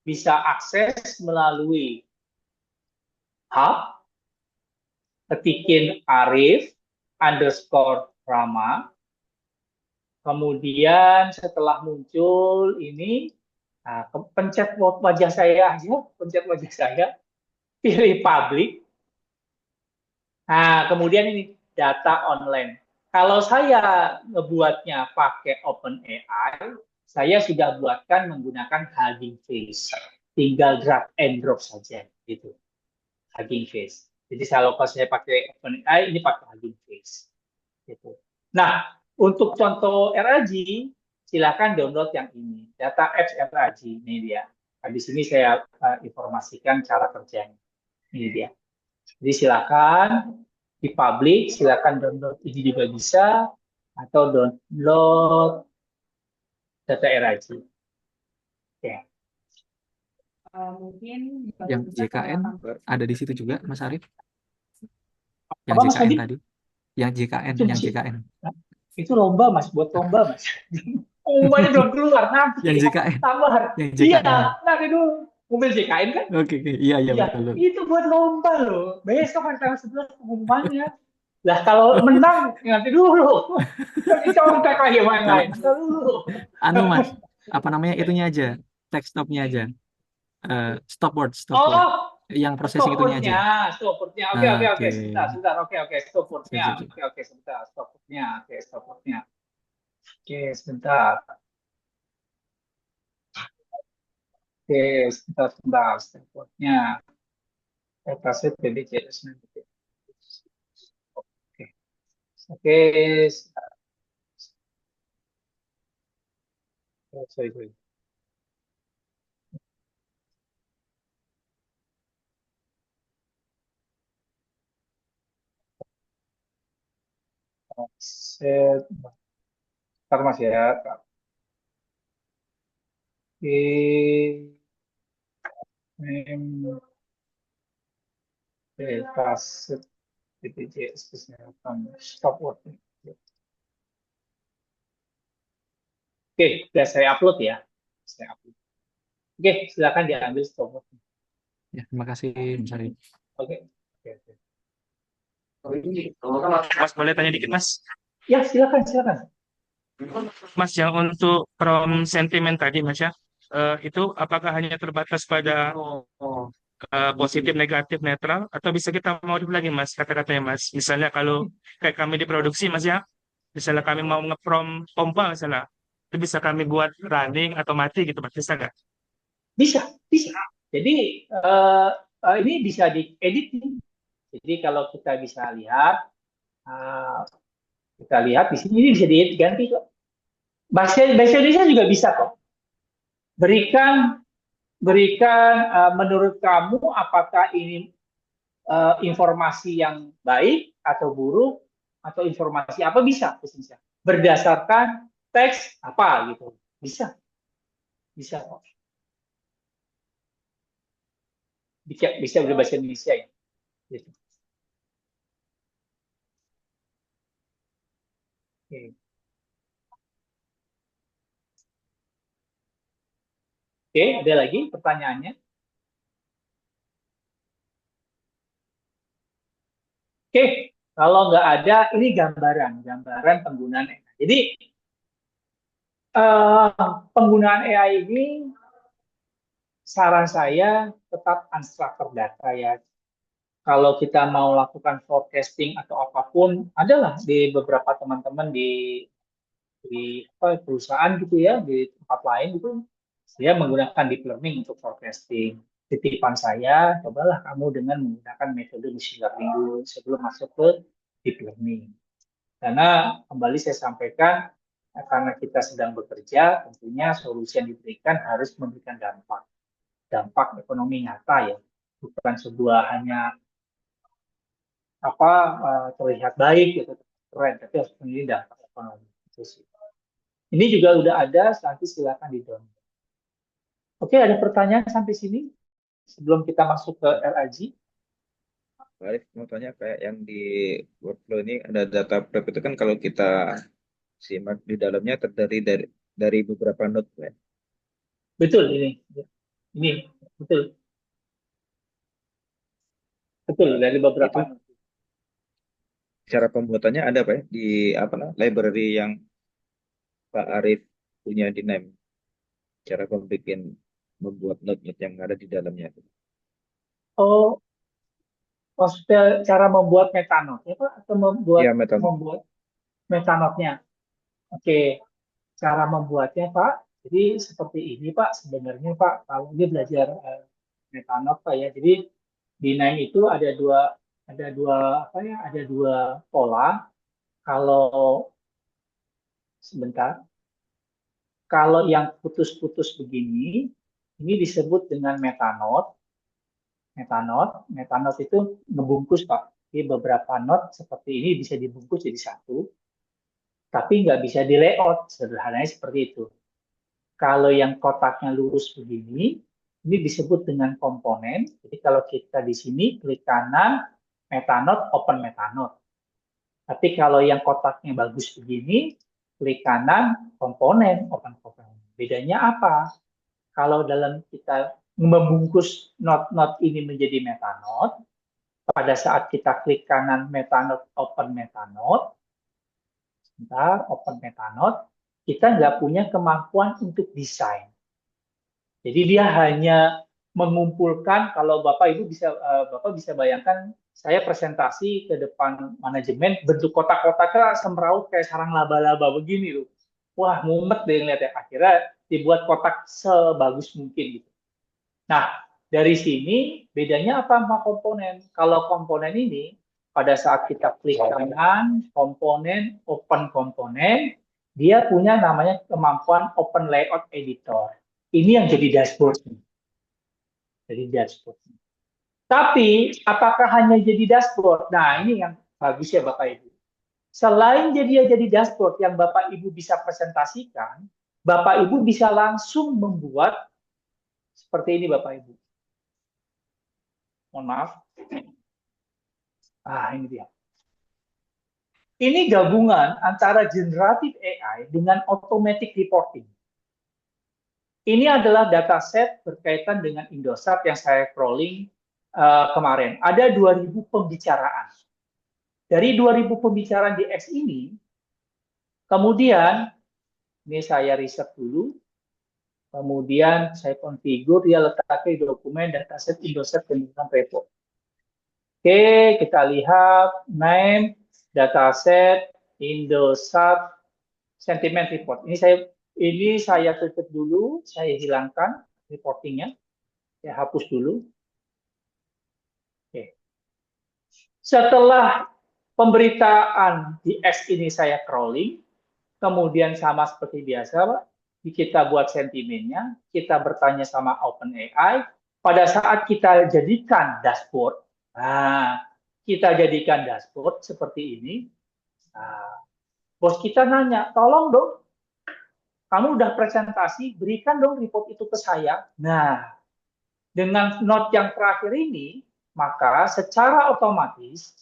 bisa akses melalui hub, ketikin Arif _Rama, kemudian setelah muncul ini, nah, pencet wajah saya aja, pilih public. Nah, kemudian ini data online. Kalau saya ngebuatnya pakai OpenAI, saya sudah buatkan menggunakan Hugging Face. Tinggal drag and drop saja, gitu. Hugging Face. Jadi kalau saya pakai OpenAI, ini pakai Hugging Face. Gitu. Nah, untuk contoh RAG, silakan download yang ini. Data Apps RAG, ini dia. Habis ini saya informasikan cara kerjanya. Ini dia. Jadi silakan di public, silakan download ini juga bisa, atau download data RAG. Oke. Mungkin Yang JKN ada di situ juga, Mas Arief. Yang Apa Mas JKN Adi? tadi. Yang JKN, Itu, yang JKN. itu lomba Mas, buat lomba Mas. Lombanya belum keluar, nanti Yang JKN. sabar. Yang Iya, JKN. nanti dulu. Mobil JKN kan? Oke, iya, Iya, betul. itu buat lomba loh. Besok kan tanggal 11 pengumumannya. Lah kalau menang, nanti dulu. Nanti contek lagi main lain. Dulu. Anu Mas, apa namanya itunya aja, text stopnya aja. Stopword. Oh, Yang processing itunya aja. stopwordnya. Oke. Oke. Sebentar. Oke, stopwordnya. Sip. Oke, sebentar. Stopwordnya. Oke, sebentar. Oke, sebentar. Stopwordnya. Saya kasih PBJS nanti. Oke. Sorry. Set. Ntar Mas ya. Oke. Oke, kaset. BPJS Kesehatan stop working. Oke, sudah saya upload ya. Saya upload. Oke, silakan diambil stop working. Ya, terima kasih Mas Arif. Oke. Oke, oke. Mas boleh tanya dikit Mas? Ya, silakan, silakan. Mas yang untuk from sentimen tadi Mas ya, itu apakah hanya terbatas pada positif, negatif, netral, atau bisa kita modif lagi Mas kata-katanya Mas? Misalnya kalau kayak kami di produksi Mas ya, misalnya kami mau nge-from pompa misalnya, itu bisa kami buat running atau mati gitu Mas, bisa nggak? Bisa, bisa. Jadi ini bisa diedit nih. Jadi kalau kita bisa lihat, di sini ini bisa diganti kok. Bahasa Indonesia juga bisa kok. Berikan menurut kamu apakah ini informasi yang baik atau buruk atau informasi apa bisa berdasarkan teks apa gitu. Bisa kok. Bisa berbahasa Indonesia ya. Gitu. Oke. Oke, ada lagi pertanyaannya? Oke, kalau nggak ada, ini gambaran penggunaan AI. Jadi penggunaan AI ini saran saya tetap unstructured data ya. Kalau kita mau lakukan forecasting atau apapun, adalah di beberapa teman-teman di perusahaan gitu ya, di tempat lain gitu, saya menggunakan deep learning untuk forecasting. Titipan saya, cobalah kamu dengan menggunakan metode machine learning dulu sebelum masuk ke deep learning. Karena kembali saya sampaikan, karena kita sedang bekerja, tentunya solusi yang diberikan harus memberikan dampak ekonomi nyata ya, bukan sebuah hanya terlihat baik gitu, keren, tapi harus memiliki dampak ekonomi. Itu sih. Ini juga udah ada, nanti silakan di-download. Oke, ada pertanyaan sampai sini sebelum kita masuk ke LAG? Arif mau tanya kayak yang di workflow ini ada data prep itu kan kalau kita simak di dalamnya terdiri dari beberapa node ya. Betul ini betul dari beberapa. Itu cara pembuatannya ada Pak ya di library yang Pak Arif punya di NEM. Cara membuat node-node yang ada di dalamnya. Oh, maksudnya cara membuat metanode ya Pak atau Iya, membuat metanode-nya? Oke, cara membuatnya Pak. Jadi seperti ini Pak, sebenarnya Pak, kalau dia belajar metanode Pak ya. Jadi di NEM itu ada dua pola. Kalau sebentar, kalau yang putus-putus begini, ini disebut dengan metanode. Metanode itu ngebungkus Pak. Jadi beberapa node seperti ini bisa dibungkus jadi satu, tapi nggak bisa di layout, sederhananya seperti itu. Kalau yang kotaknya lurus begini, ini disebut dengan komponen. Jadi kalau kita di sini klik kanan, metanode, open metanode. Tapi kalau yang kotaknya bagus begini, klik kanan, komponen, open komponen. Bedanya apa? Kalau dalam kita membungkus node-node ini menjadi metanode, pada saat kita klik kanan metanode, open metanode, kita nggak punya kemampuan untuk desain. Jadi dia hanya mengumpulkan, kalau Bapak bisa bayangkan, saya presentasi ke depan manajemen, bentuk kotak-kotaknya semeraut kayak sarang laba-laba begini loh. Wah, mumet deh ngeliat ya. Akhirnya dibuat kotak sebagus mungkin gitu. Nah, dari sini bedanya apa sama komponen? Kalau komponen ini, pada saat kita klik kanan, komponen, open komponen, dia punya namanya kemampuan open layout editor. Ini yang jadi dashboard. Tapi, apakah hanya jadi dashboard? Nah, ini yang bagus ya Bapak Ibu. Selain jadi dashboard yang Bapak Ibu bisa presentasikan, Bapak Ibu bisa langsung membuat seperti ini Bapak Ibu. Mohon maaf. Ini dia. Ini gabungan antara generative AI dengan automatic reporting. Ini adalah dataset berkaitan dengan Indosat yang saya crawling kemarin. Ada 2.000 pembicaraan. Dari 2.000 pembicaraan di X ini, kemudian ini saya riset dulu, kemudian saya configure, dia letakkan di dokumen dataset Indosat Pendidikan Report. Oke, kita lihat name dataset Indosat Sentiment Report. Ini saya tutup dulu, saya hilangkan reportingnya, saya hapus dulu. Oke. Setelah pemberitaan di X ini saya crawling, kemudian sama seperti biasa, Pak, kita buat sentimennya, kita bertanya sama OpenAI. Pada saat kita jadikan dashboard, kita jadikan dashboard seperti ini. Bos kita nanya, tolong dong, kamu udah presentasi, berikan dong report itu ke saya. Nah, dengan note yang terakhir ini, maka secara otomatis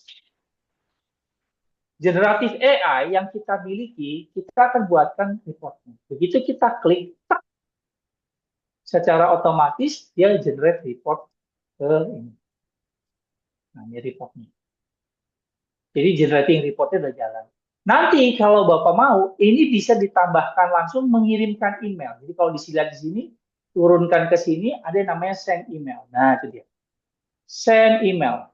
generatif AI yang kita miliki, kita akan buatkan reportnya. Begitu kita klik, secara otomatis dia generate report ke ini. Nah, ini reportnya. Jadi generating reportnya udah jalan. Nanti kalau Bapak mau, ini bisa ditambahkan langsung mengirimkan email. Jadi kalau dilihat di sini, turunkan ke sini, ada yang namanya send email. Nah, itu dia. Send email.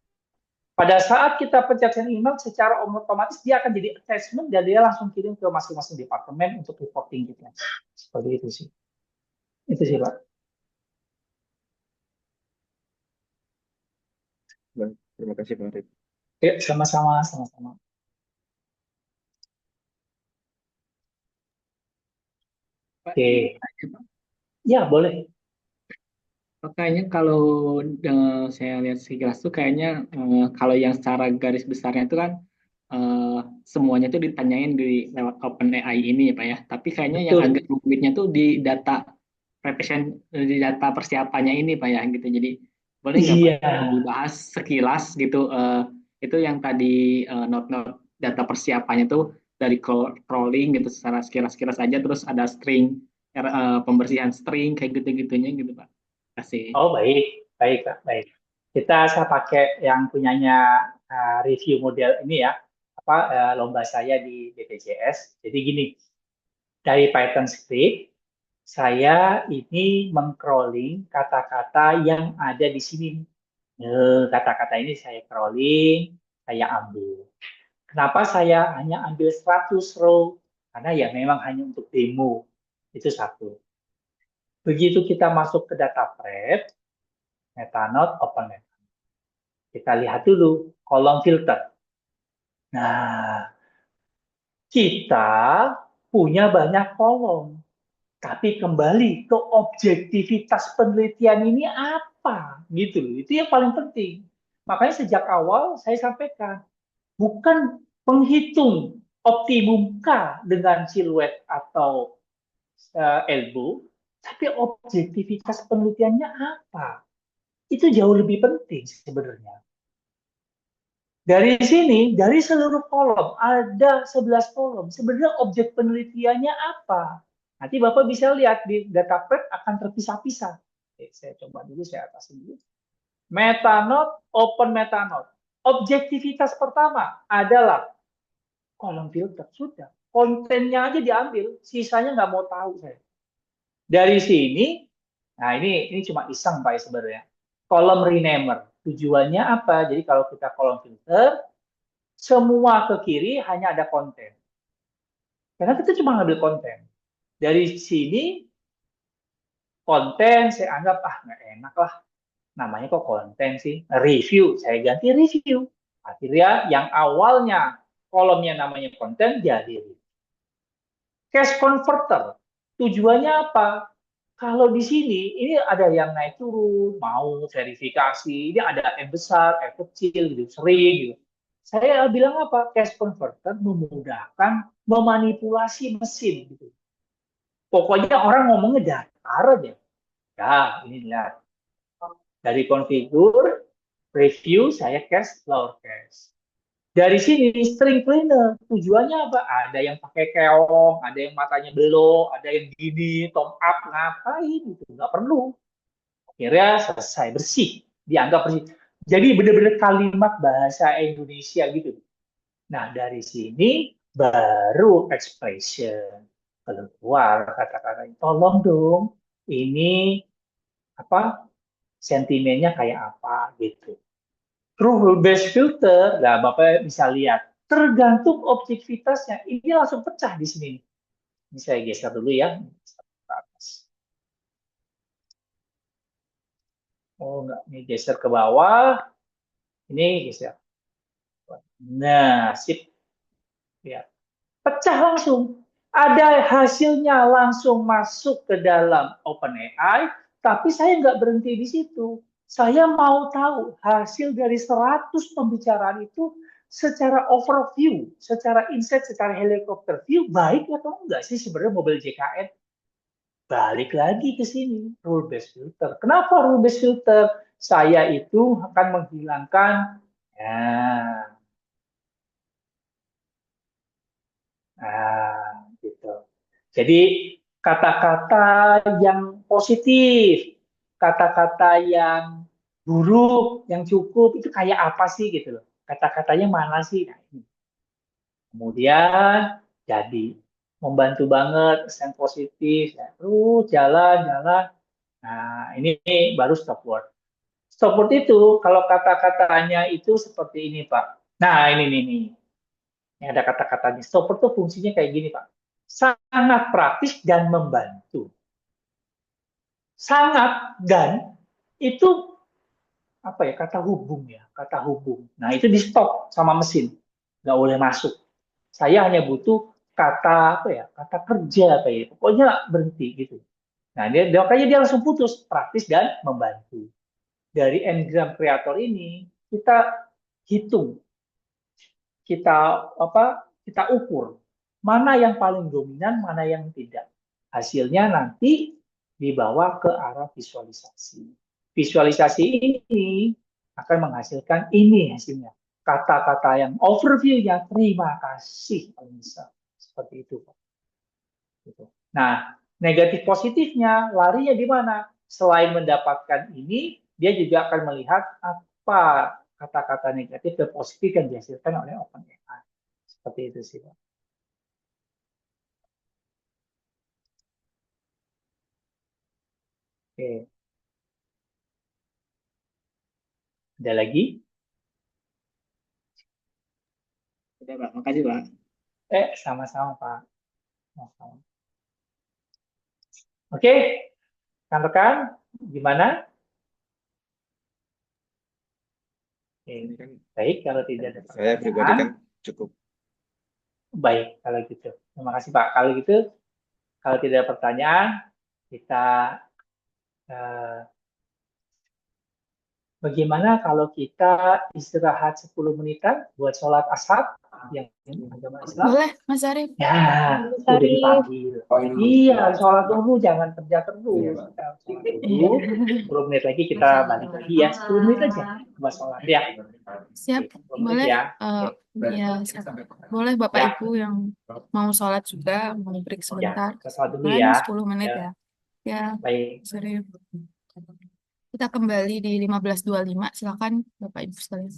Pada saat kita pencet send email, secara otomatis dia akan jadi attachment dan dia langsung kirim ke masing-masing departemen untuk reporting kita. Seperti itu sih. Itu sih, Pak. Baik, terima kasih Pak Arif. Ya, sama-sama. Oke. Ya, boleh. Kayaknya kalau saya lihat sekilas tuh kayaknya kalau yang secara garis besarnya itu kan semuanya tuh ditanyain di lewat OpenAI ini ya Pak ya. Tapi kayaknya yang Betul. agak rumitnya tuh di data di data persiapannya ini Pak ya gitu. Jadi boleh nggak Pak Iya. dibahas sekilas gitu itu yang tadi note-note data persiapannya tuh dari crawling gitu secara sekilas aja, terus ada string pembersihan string kayak gitu-gitunya gitu Pak. Kasih. Oh, baik, Pak, baik. Saya pakai yang punyanya review model ini ya, lomba saya di BPJS. Jadi gini, dari Python script, saya ini mengcrawling kata-kata yang ada di sini. Kata-kata ini saya crawling, saya ambil. Kenapa saya hanya ambil 100 row? Karena ya memang hanya untuk demo. Itu satu. Begitu kita masuk ke data prep, metanode, open metanode. Kita lihat dulu kolom filter. Nah, kita punya banyak kolom. Tapi kembali ke objektivitas penelitian ini apa? Gitu loh. Itu yang paling penting. Makanya sejak awal saya sampaikan, bukan penghitung optimum K dengan siluet atau elbow, tapi objektivitas penelitiannya apa? Itu jauh lebih penting sebenarnya. Dari sini, dari seluruh kolom, ada 11 kolom. Sebenarnya objek penelitiannya apa? Nanti Bapak bisa lihat di data prep akan terpisah-pisah. Oke, saya coba dulu, saya atasin dulu. Metanode, open metanode. Objektivitas pertama adalah kolom filter. Sudah. Kontennya aja diambil, sisanya nggak mau tahu saya. Dari sini, nah ini cuma iseng Pak sebenarnya. Kolom rename. Tujuannya apa? Jadi kalau kita kolom filter, semua ke kiri hanya ada konten. Karena kita cuma ngambil konten. Dari sini, konten saya anggap, nggak enak lah. Namanya kok konten sih? Review, saya ganti review. Akhirnya yang awalnya kolomnya namanya konten, jadi review. Cache converter, tujuannya apa? Kalau di sini, ini ada yang naik turun, mau verifikasi, ini ada M besar, M kecil, gitu, sering, gitu. Saya bilang apa? Cache converter memudahkan memanipulasi mesin, gitu. Pokoknya orang ngomongnya datar aja. Ya, ini lihat. Dari configure, review, saya cache, lower cache. Dari sini string cleaner tujuannya apa? Ada yang pakai keong, ada yang matanya belok, ada yang gini, top up, ngapain gitu? Nggak perlu. Akhirnya selesai, bersih. Dianggap bersih. Jadi benar-benar kalimat bahasa Indonesia gitu. Nah, dari sini baru expression keluar kata-kata. Tolong dong, ini apa sentimennya kayak apa gitu. Rule based filter, nah Bapak bisa lihat tergantung objektivitasnya. Ini langsung pecah di sini. Ini saya geser dulu ya. Ke atas. Oh enggak, ini geser ke bawah. Ini geser. Nah, sip. Ya. Pecah langsung. Ada hasilnya langsung masuk ke dalam OpenAI, tapi saya nggak berhenti di situ. Saya mau tahu hasil dari 100 pembicaraan itu secara overview, secara insight, secara helikopter view, baik atau enggak sih sebenarnya mobil JKN? Balik lagi ke sini, rule based filter. Kenapa rule based filter? Saya itu akan menghilangkan, ya, gitu. Jadi kata-kata yang positif, kata-kata yang buruk, yang cukup itu kayak apa sih gitu loh. Kata-katanya mana sih? Nah, ini. Kemudian jadi membantu banget, kesan positif, ya. Terus jalan-jalan. Nah, ini baru stop word. Stop word itu kalau kata-katanya itu seperti ini, Pak. Nah, ini nih. Ini ada kata-katanya. Stop word itu fungsinya kayak gini, Pak. Sangat praktis dan membantu. Sangat dan itu apa ya, kata hubung ya, kata hubung. Nah, itu di stop sama mesin. Nggak boleh masuk. Saya hanya butuh kata apa ya, kata kerja kayak gitu. Pokoknya berhenti gitu. Nah, makanya dia langsung putus, praktis dan membantu. Dari Ngram Creator ini kita hitung, kita kita ukur mana yang paling dominan, mana yang tidak. Hasilnya nanti dibawa ke arah visualisasi. Visualisasi ini akan menghasilkan ini hasilnya. Kata-kata yang overview-nya, terima kasih, Pak. Seperti itu, Pak. Gitu. Nah, negatif positifnya larinya di mana? Selain mendapatkan ini, dia juga akan melihat apa kata-kata negatif dan positif yang dihasilkan oleh OpenAI. Seperti itu sih, Pak. Oke. Ada lagi? Sudah, Pak. Makasih, Pak. Sama-sama, Pak. Sama-sama. Oke, rekan-rekan, gimana? Ini kan Baik, kalau tidak ada saya pribadi pertanyaan, kan cukup. baik kalau gitu. Terima kasih, Pak. Kalau gitu, kalau tidak ada pertanyaan, kita eh, bagaimana kalau kita istirahat 10 menitan buat sholat ashar yang agama Islam? Boleh, Mas Arif. Ya, Mas udah Arif. dipanggil. Iya, sholat dulu, jangan kerja terus. Kita sholat dulu, 10 menit lagi kita balik lagi ya. 10 menit aja buat sholat ya. Siap, 10 menit boleh. ya. Ya, siap. Boleh Bapak Ya. Ibu yang mau sholat juga, mau break Ya, sebentar. kita sholat dulu Boleh ya. 10 menit Ya, ya. Ya, baik. Mas Arif. Kita kembali di 15.25. Silakan Bapak Ibu sekalian.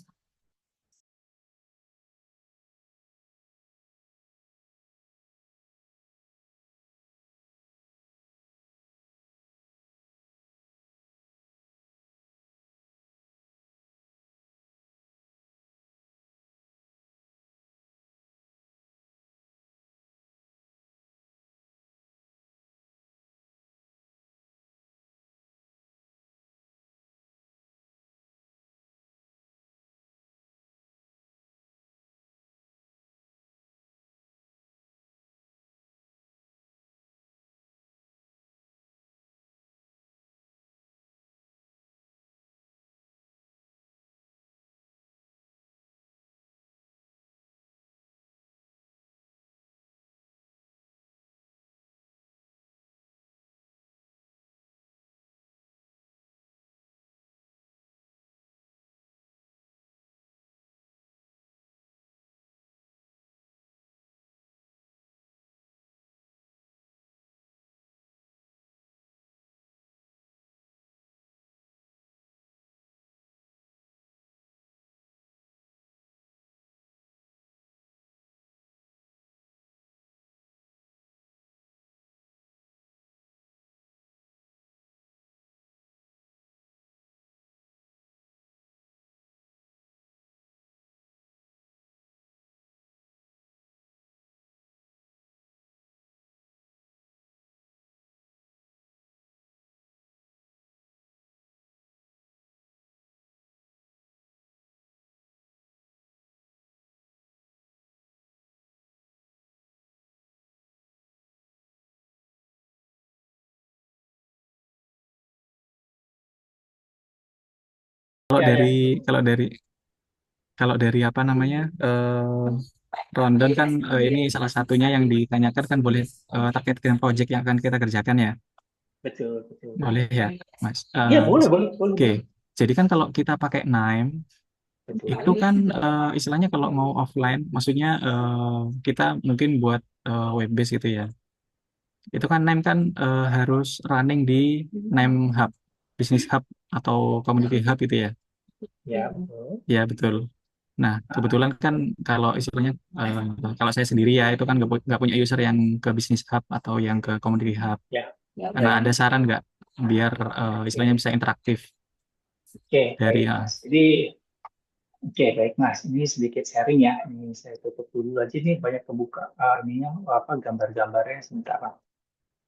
Kalau Ya, ya. dari kalau dari apa namanya rundown kan ini salah satunya yang ditanyakan kan boleh terkait dengan project yang akan kita kerjakan ya. Betul, betul. Boleh ya, Mas. Iya, boleh, boleh, boleh. Oke. Jadi kan kalau kita pakai Nime Betul. itu kan istilahnya kalau mau offline, maksudnya kita mungkin buat web base gitu ya. Itu kan Nime kan harus running di Nime Hub, Business Hub atau Community Hub gitu ya. Ya, betul. Ya betul. Nah kebetulan kan kalau istilahnya kalau saya sendiri ya itu kan nggak punya user yang ke Business Hub atau yang ke Community Hub. Ya. Karena ada saran nggak biar istilahnya bisa interaktif Oke, dari baik, Mas. Jadi, oke, baik, Mas. Ini sedikit sharing ya. Ini saya tutup dulu aja nih, banyak kebuka ininya apa gambar-gambarnya sebentar, Pak.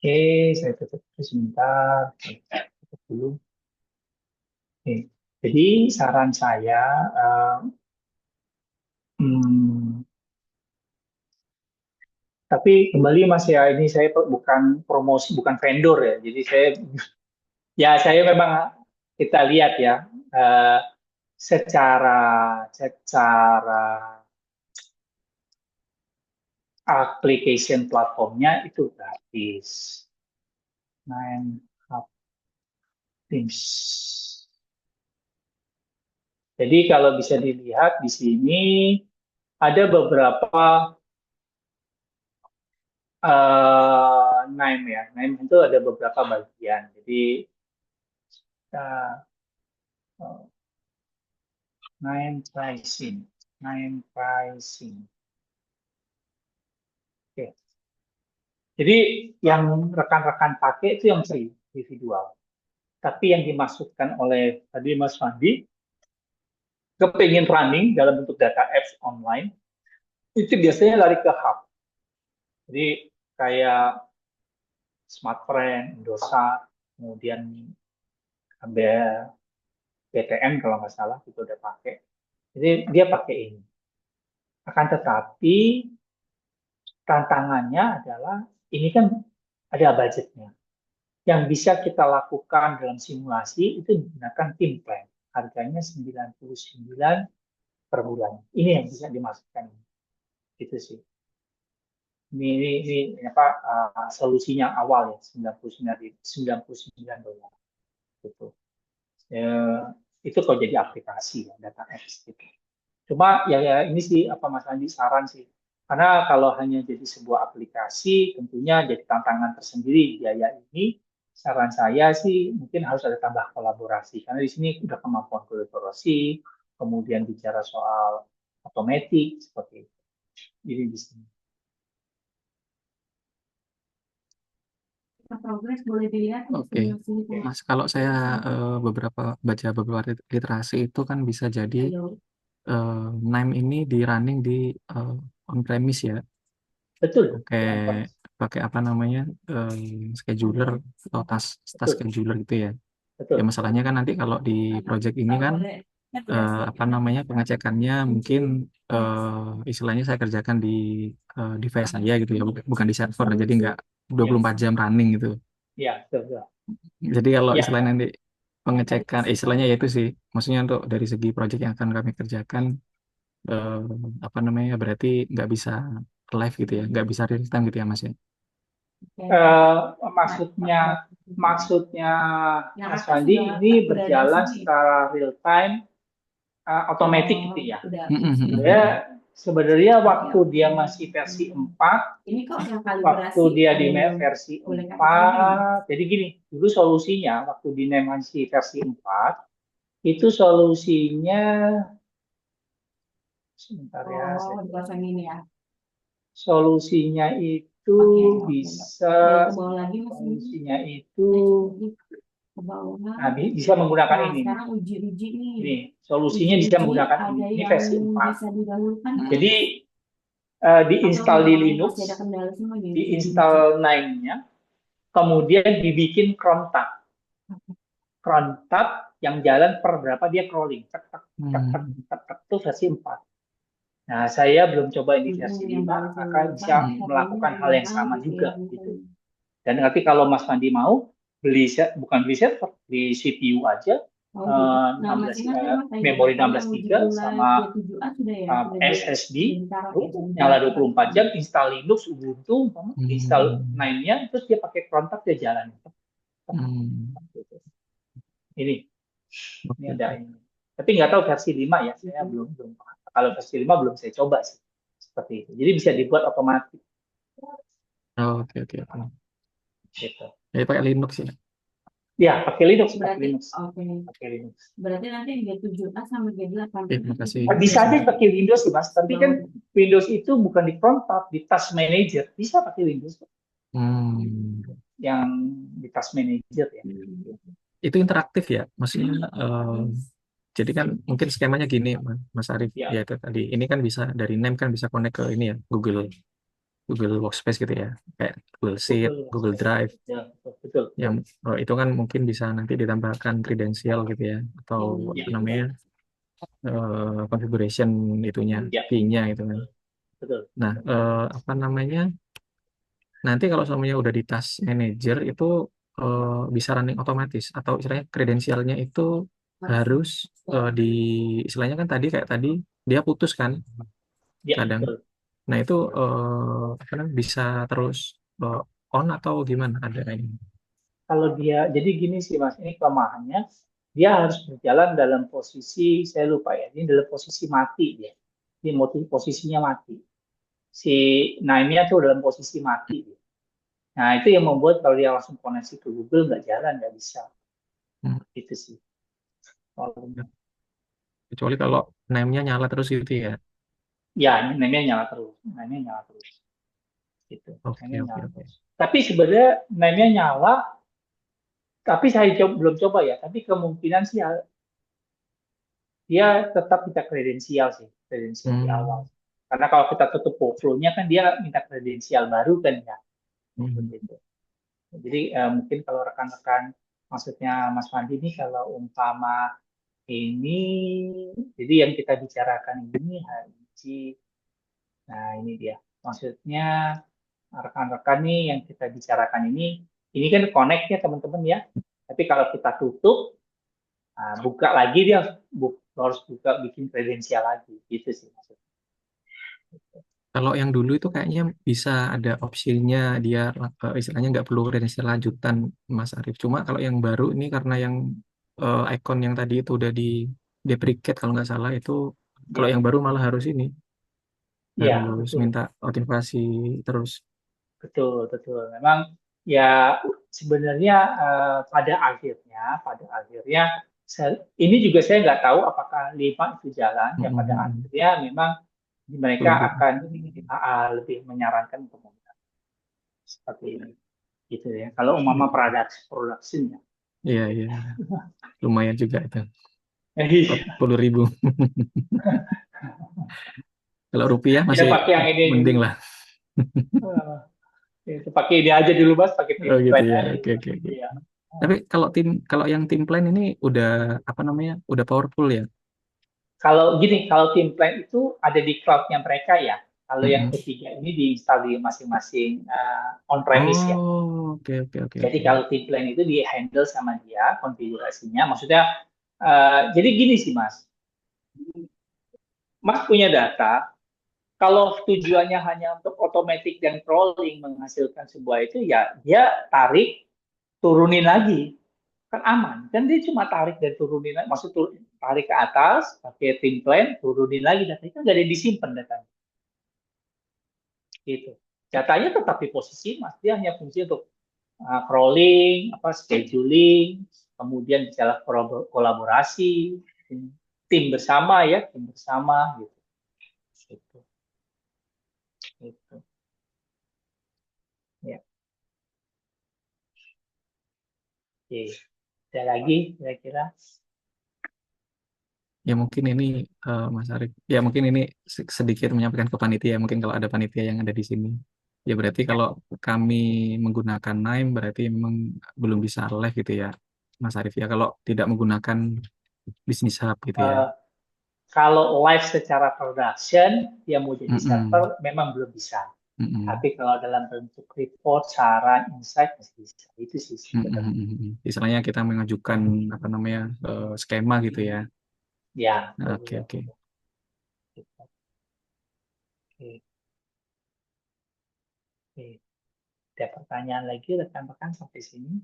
Oke, saya tutup dulu sebentar. Oke, tutup dulu. Oke. Jadi saran saya, hmm, tapi kembali Mas ya, ini saya bukan promosi, bukan vendor ya. Jadi saya memang kita lihat ya, eh, secara application platformnya itu gratis. Nine Hub Teams. Jadi kalau bisa dilihat di sini ada beberapa Nime ya. Nime itu ada beberapa bagian. Jadi uh, Nime pricing, Nime pricing. Oke. Jadi yang rekan-rekan pakai itu yang free individual. Tapi yang dimaksudkan oleh tadi Mas Fandi, kepingin running dalam bentuk data apps online, itu biasanya lari ke hub. Jadi kayak Smartfriend, Indosat, kemudian ada BTN kalau nggak salah, itu udah pakai. Jadi dia pakai ini. Akan tetapi tantangannya adalah ini kan ada budgetnya. Yang bisa kita lakukan dalam simulasi itu menggunakan tim plan. Harganya 99 per bulan. Ini yang bisa dimasukkan. Itu sih. Ini apa solusinya awal ya, $99. Gitu. Itu kalau jadi aplikasi ya, data apps gitu. Cuma ya ini sih apa Mas Andi saran sih. Karena kalau hanya jadi sebuah aplikasi tentunya jadi tantangan tersendiri biaya ini. Saran saya sih mungkin harus ada tambah kolaborasi karena di sini udah kemampuan kolaborasi, kemudian bicara soal otomatik seperti itu. Ini di sini. Progres boleh dilihat. Oke, Mas, kalau saya baca beberapa literasi itu kan bisa jadi Nime ini di running di on-premise ya, Betul. pakai apa namanya scheduler atau task scheduler gitu ya. Betul. Ya masalahnya kan nanti kalau di project ini kan apa namanya pengecekannya mungkin istilahnya saya kerjakan di device saya gitu ya, bukan di server, jadi nggak 24 jam running gitu. Iya, betul. Jadi kalau Ya. istilahnya nanti pengecekan, istilahnya ya itu sih, maksudnya untuk dari segi project yang akan kami kerjakan, apa namanya, berarti nggak bisa live gitu ya, nggak bisa real time gitu ya Mas ya. Maksudnya Mas Fandi ini berjalan secara real time, otomatis gitu ya. Sebenarnya waktu dia masih versi 4, waktu dia di versi 4, jadi gini, dulu solusinya waktu di masih versi 4, itu solusinya, sebentar ya, solusinya itu bisa, solusinya itu bisa menggunakan ini. Ini solusinya bisa menggunakan ini versi 4. Jadi diinstal di Linux, diinstal Nime-nya, kemudian dibikin cron tab yang jalan per berapa dia crawling, itu versi 4. Nah, saya belum coba ini versi 5, akan bisa melakukan hal yang sama juga gitu. Dan nanti kalau Mas Fandi mau beli server, beli CPU aja, Oh gitu. Nah 16 masing-masing mas tadi memori yang 16 uji GB bulan sama G7A sudah ya, sudah di SSD, taruh ya, sudah nyala ditaruh. 24 jam, install Linux, Ubuntu, install Hmm. 9-nya, terus dia pakai kontak dia jalan. Hmm. Ini Oke, ada oke. ini. Tapi nggak tahu versi 5 ya, saya belum paham. Kalau versi 5 belum saya coba sih. Seperti itu. Jadi bisa dibuat otomatis Oh, oke, oke, oke. gitu. Jadi pakai Linux ya. Ya, pakai Linux, pakai Berarti Linux. oke. Pakai Linux. Berarti nanti G7A sama G8 Terima kasih. Bisa aja pakai Windows sih, Mas. Tapi kan Windows itu bukan di front tab, di Task Manager. Bisa pakai Windows Hmm. yang di Task Manager ya. Itu interaktif ya, maksudnya jadi kan mungkin skemanya gini, Mas Arief, Ya. ya itu tadi. Ini kan bisa dari name kan bisa connect ke ini ya, Google Workspace gitu ya, kayak Google Sheet, Google Drive. Ya, betul. Yang itu kan mungkin bisa nanti ditambahkan kredensial gitu ya, atau Ya. apa namanya configuration itunya, Ya. key-nya gitu kan. Betul. Nah, apa namanya? Nanti kalau semuanya udah di Task Manager itu bisa running otomatis atau istilahnya kredensialnya itu harus istilahnya kan kayak tadi dia putus kan Ya, kadang. betul. Nah itu apa namanya bisa terus on atau gimana ada ini? Kalau dia, jadi gini sih Mas, ini kelemahannya, dia harus berjalan dalam posisi, saya lupa ya, ini dalam posisi mati dia. Ini posisinya mati. Si Naimnya tuh dalam posisi mati. Nah, itu yang membuat kalau dia langsung koneksi ke Google nggak jalan, nggak bisa. Itu sih. Kecuali kalau name-nya nyala terus gitu ya. Ya, Naimnya nyala terus. Naimnya nyala terus. Gitu. Oke, Naimnya oke, nyala oke. terus. Tapi sebenarnya Naimnya nyala, tapi saya belum coba ya. Tapi kemungkinan sih dia tetap minta kredensial sih, kredensial di awal. Karena kalau kita tutup workflow-nya kan dia minta kredensial baru kan ya. Begitu. Jadi mungkin kalau rekan-rekan, maksudnya Mas Fandi ini kalau umpama ini, jadi yang kita bicarakan ini HIG, nah ini dia. Maksudnya rekan-rekan nih yang kita bicarakan ini kan connect ya teman-teman ya. Tapi kalau kita tutup, buka lagi dia harus buka bikin kredensial lagi, gitu sih maksudnya. Kalau yang dulu itu kayaknya bisa ada opsinya dia istilahnya nggak perlu kredensial lanjutan, Mas Arief. Cuma kalau yang baru ini karena yang icon yang tadi itu udah di deprecate kalau nggak salah itu, kalau yang baru malah harus ini Ya, harus betul. minta autentikasi terus. Betul. Memang ya sebenarnya pada akhirnya ini juga saya nggak tahu apakah 5 itu jalan. Ya pada akhirnya memang mereka akan lebih menyarankan untuk menggunakan seperti ini, gitu ya. Kalau umpama production ya. Iya. Lumayan juga itu. 40.000. Kalau rupiah masih pakai yang ini mending lah. Pakai ini aja dulu Mas, pakai Oh gitu plan ya. aja. Oke. Iya. Tapi kalau yang tim plan ini udah apa namanya? Udah powerful ya? Kalau tim plan itu ada di cloud-nya mereka ya. Kalau yang ketiga ini diinstal di masing-masing on-premise ya. Oke. Jadi kalau tim plan itu di-handle sama dia, konfigurasinya. Maksudnya, jadi gini sih Mas. Mas punya data, kalau tujuannya hanya untuk automatic dan crawling menghasilkan sebuah itu, ya dia tarik, turunin lagi. Kan aman. Kan dia cuma tarik dan turunin lagi. Maksud tarik ke atas, pakai tim plan, turunin lagi. Datanya kan nggak ada yang disimpan datanya. Gitu. Datanya tetap di posisi Mas. Dia hanya fungsi untuk crawling, scheduling, kemudian bicara kolaborasi, tim bersama gitu. Gitu. Ya. Oke. Ada lagi kira-kira? Ya mungkin ini Mas Arief. Ya mungkin ini sedikit menyampaikan ke panitia. Mungkin kalau ada panitia yang ada di sini. Ya berarti kalau kami menggunakan NIME berarti memang belum bisa live gitu ya, Mas Arief ya. Kalau tidak menggunakan Business Hub gitu ya. Kalau live secara production, dia mau jadi server, memang belum bisa. Mm-mm. Tapi kalau dalam bentuk report, saran, insight masih bisa. Itu sih sebenarnya. Istilahnya kita mengajukan apa namanya skema gitu ya. Ya, Oke, oke. Oke. Oke. Ada pertanyaan lagi rekan-rekan sampai sini?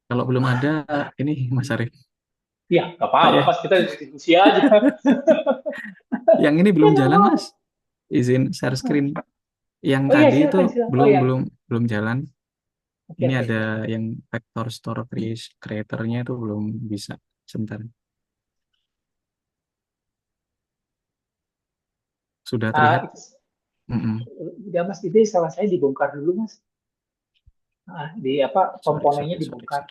Kalau belum ada, ini Mas Arif. Ya, nggak apa-apa, Ya. Mas. Kita diskusi aja. Yang ini belum Ya, nggak jalan, apa-apa. Mas. Izin share screen. Yang Oh iya, tadi itu silakan. Oh ya. belum jalan. Oke, Ini oke. ada yang vector store creator-nya itu belum bisa. Sebentar. Sudah terlihat? Ya, Mas, itu salah saya dibongkar dulu, Mas. Di apa komponennya Sorry. dibongkar.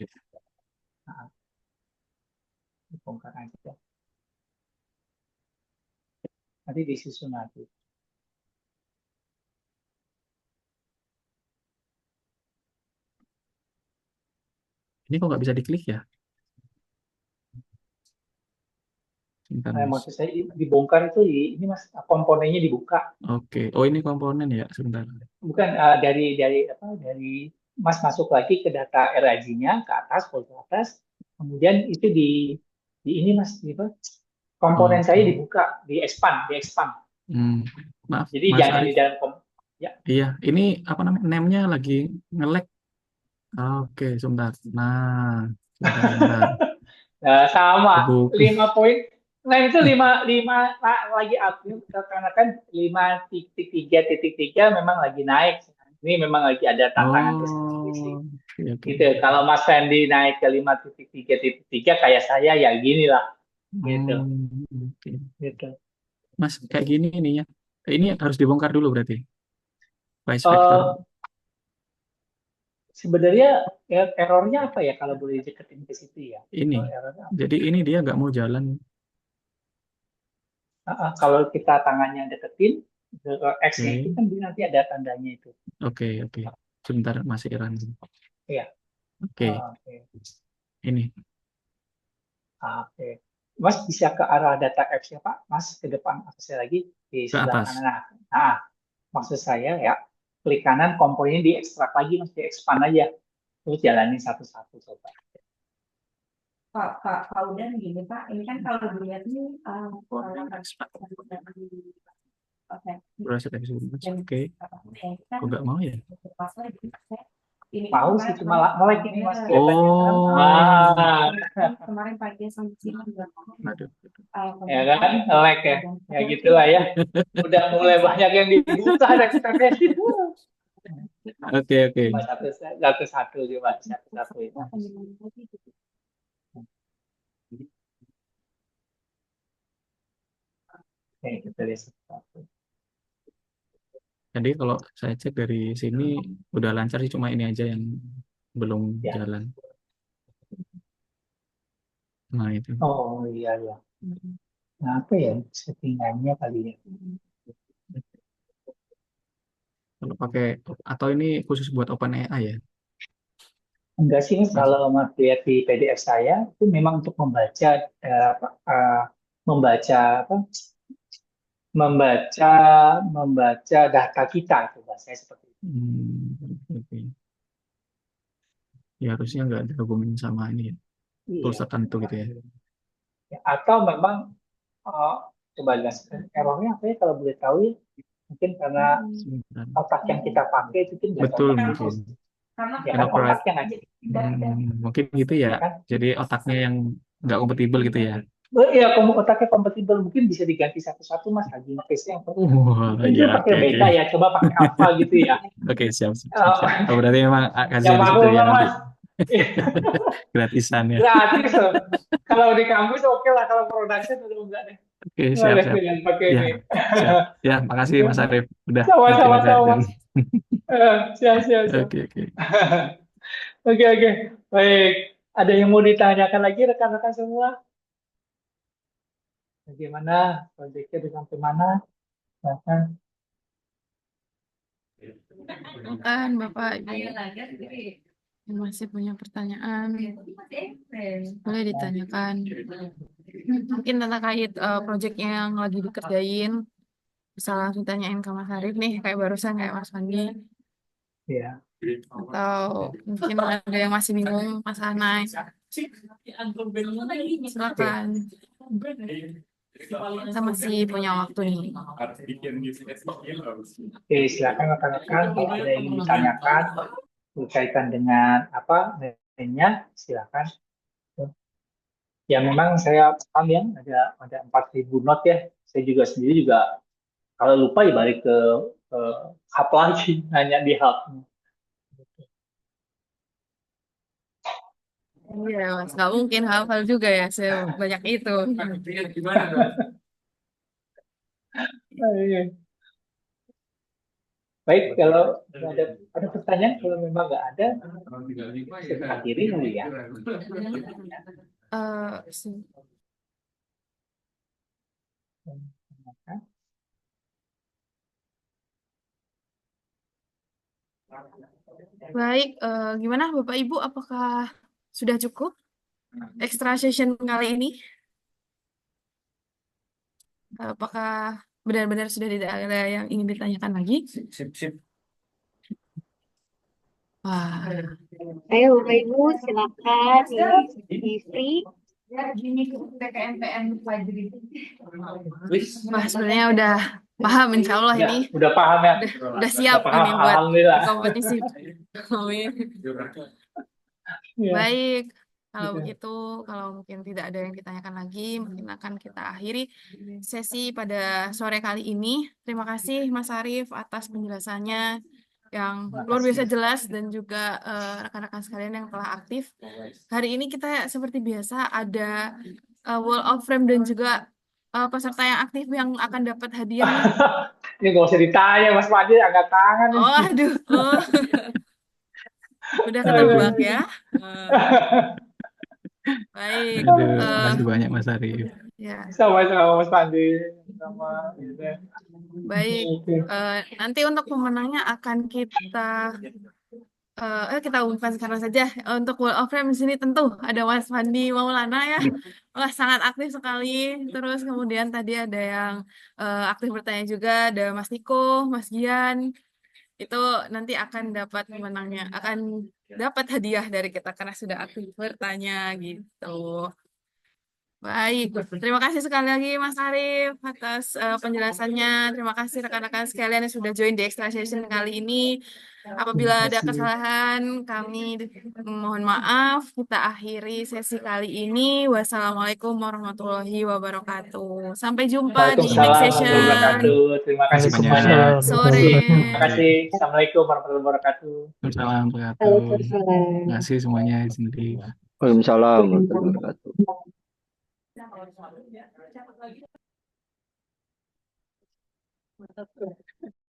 Dibongkar aja. Nanti disusun lagi. Ini kok nggak bisa diklik ya? Sebentar, Mas. Maksud saya dibongkar itu ini, Mas, komponennya dibuka. Oke. Oh, ini komponen ya, sebentar. Bukan dari Mas masuk lagi ke data RAG-nya ke atas, folder atas. Kemudian itu di ini, Mas, gitu. Komponen saya dibuka, di expand. Maaf, Jadi Mas jangan Arif. di dalam ya. Iya, ini apa namanya? Name-nya lagi nge-lag. Oke, sebentar. Nah, sebentar. Nah, sama Buku. 5 poin. Nah, itu 5 lagi update karena kan 5.3.3 memang lagi naik. Ini memang lagi ada tantangan tersendiri sih. Oke. Gitu. Kalau Mas Fendi naik ke 5.3.3 kayak saya ya gini lah. Gitu. Oke. Gitu. Mas, kayak gini ininya. Ini harus dibongkar dulu berarti. Price factor. Sebenarnya errornya apa ya kalau boleh deketin ke situ ya? Ini. Jadi ini dia nggak mau jalan. Kalau kita tangannya deketin, X-nya itu kan nanti ada tandanya itu. Oke. Sebentar, masih run. Iya. Oke. Ini. Oke. Mas bisa ke arah data X-nya, Pak? Mas ke depan saya lagi di sebelah kanan. Nah, maksud saya ya, klik kanan komponennya diekstrak lagi, Mas, di-expand aja. Terus jalanin satu-satu coba. Pak Udan gini Pak, ini kan kalau dilihat nih Oke. Kok nggak mau ya? Mau sih, cuma nge-lag ini, Mas. Kemarin pagi sampai sini juga. Ya kan, nge-lag ya. Ya gitulah ya. Udah mulai banyak yang dibuka dan ekspektasi. Oke. Satu-satu coba, satu-satu itu. Oke, kita lihat satu-satu. Jadi kalau saya cek dari sini udah lancar sih, cuma ini aja yang belum jalan. Nah itu. Oh iya. Nah, apa ya settingannya kali ya? Kalau pakai atau ini khusus buat OpenAI ya? Enggak sih, kalau Mas lihat di PDF saya itu memang untuk membaca data kita itu bahasanya seperti itu. Oke. Ya harusnya nggak ada hubungan sama ini ya. Tools tertentu gitu ya. Atau memang coba jelaskan errornya apa ya kalau boleh tahu ya? Mungkin karena otak yang kita pakai itu kan betul mungkin. Ya kan otaknya nggak jadi. Mungkin gitu ya. Jadi otaknya yang nggak kompatibel gitu ya. Iya, otaknya kompatibel, mungkin bisa diganti satu-satu, Mas. Lagi face yang mungkin pakai beta ya, coba pakai apa gitu ya. Oke, siap. Oh, berarti memang kajian di situ ya nanti. Gratisan ya. Gratis loh. Kalau di kampus oke lah, kalau production udah enggak deh. Oke, siap. Ya, makasih Mas Arif. Udah. Sama-sama. Siap. Oke. Baik. Ada yang mau ditanyakan lagi rekan-rekan semua? Bagaimana proyeknya dengan kemana? Bukan Bapak Ibu yang masih punya pertanyaan boleh ditanyakan. Mungkin terkait proyeknya yang lagi dikerjain, bisa langsung tanyain ke Mas Arif nih, kayak barusan kayak Mas Fandi. Ya. Atau mungkin ada yang masih bingung, Mas Anai. Silakan. Kita masih punya waktu nih. Oke, silakan rekan-rekan kalau ada yang ingin ditanyakan berkaitan dengan apa lainnya, silakan. Ya memang saya paham ya ada 4.000 not ya. Saya juga sendiri juga kalau lupa ya balik ke hub lagi nanya di hub. Iya, Mas. Nggak mungkin hafal juga ya, sebanyak itu. Baik, kalau ada pertanyaan, kalau memang nggak ada, saya akhiri dulu ya. Se- Baik, gimana Bapak Ibu? Apakah sudah cukup extra session kali ini? Apakah benar-benar sudah tidak ada yang ingin ditanyakan lagi? Sip. Wah, Ayo Bapak Ibu silakan di free. Wah, sebenarnya udah paham insya Allah Ya, ini. udah paham ya? Udah siap Udah paham, ini buat alhamdulillah. kompetisi. Amin. Ya. Baik, kalau begitu, kalau mungkin tidak ada yang ditanyakan lagi, mungkin akan kita akhiri sesi pada sore kali ini. Terima kasih Mas Arif atas penjelasannya yang luar biasa jelas dan juga rekan-rekan sekalian yang telah aktif. Hari ini kita seperti biasa ada Wall of Frame dan juga peserta yang aktif yang akan dapat hadiah nih. Ini nggak usah ditanya, Mas Fadil angkat tangan. Oh, aduh. Oh. Udah ketebak ya. Baik. Makasih banyak Mas Arif. Ya. Sama-sama Mas Fadil. Sama. Baik. Nanti untuk pemenangnya akan kita umumkan sekarang saja. Untuk Wall of Fame di sini tentu ada Mas Fandi Maulana ya. Wah, sangat aktif sekali. Terus kemudian tadi ada yang aktif bertanya juga, ada Mas Niko, Mas Gian. Itu nanti akan dapat pemenangnya, akan dapat hadiah dari kita karena sudah aktif bertanya gitu. Baik, terima kasih sekali lagi Mas Arif atas penjelasannya. Terima kasih rekan-rekan sekalian yang sudah join di extra session kali ini. Apabila ada kesalahan, kami mohon maaf. Kita akhiri sesi kali ini. Wassalamualaikum warahmatullahi wabarakatuh. Sampai jumpa di next Waalaikumsalam session. warahmatullahi wabarakatuh. Terima kasih semuanya. Sore. Terima kasih. Assalamualaikum warahmatullahi wabarakatuh. Waalaikumsalam warahmatullahi wabarakatuh. Terima kasih semuanya sendiri. Waalaikumsalam warahmatullahi wabarakatuh.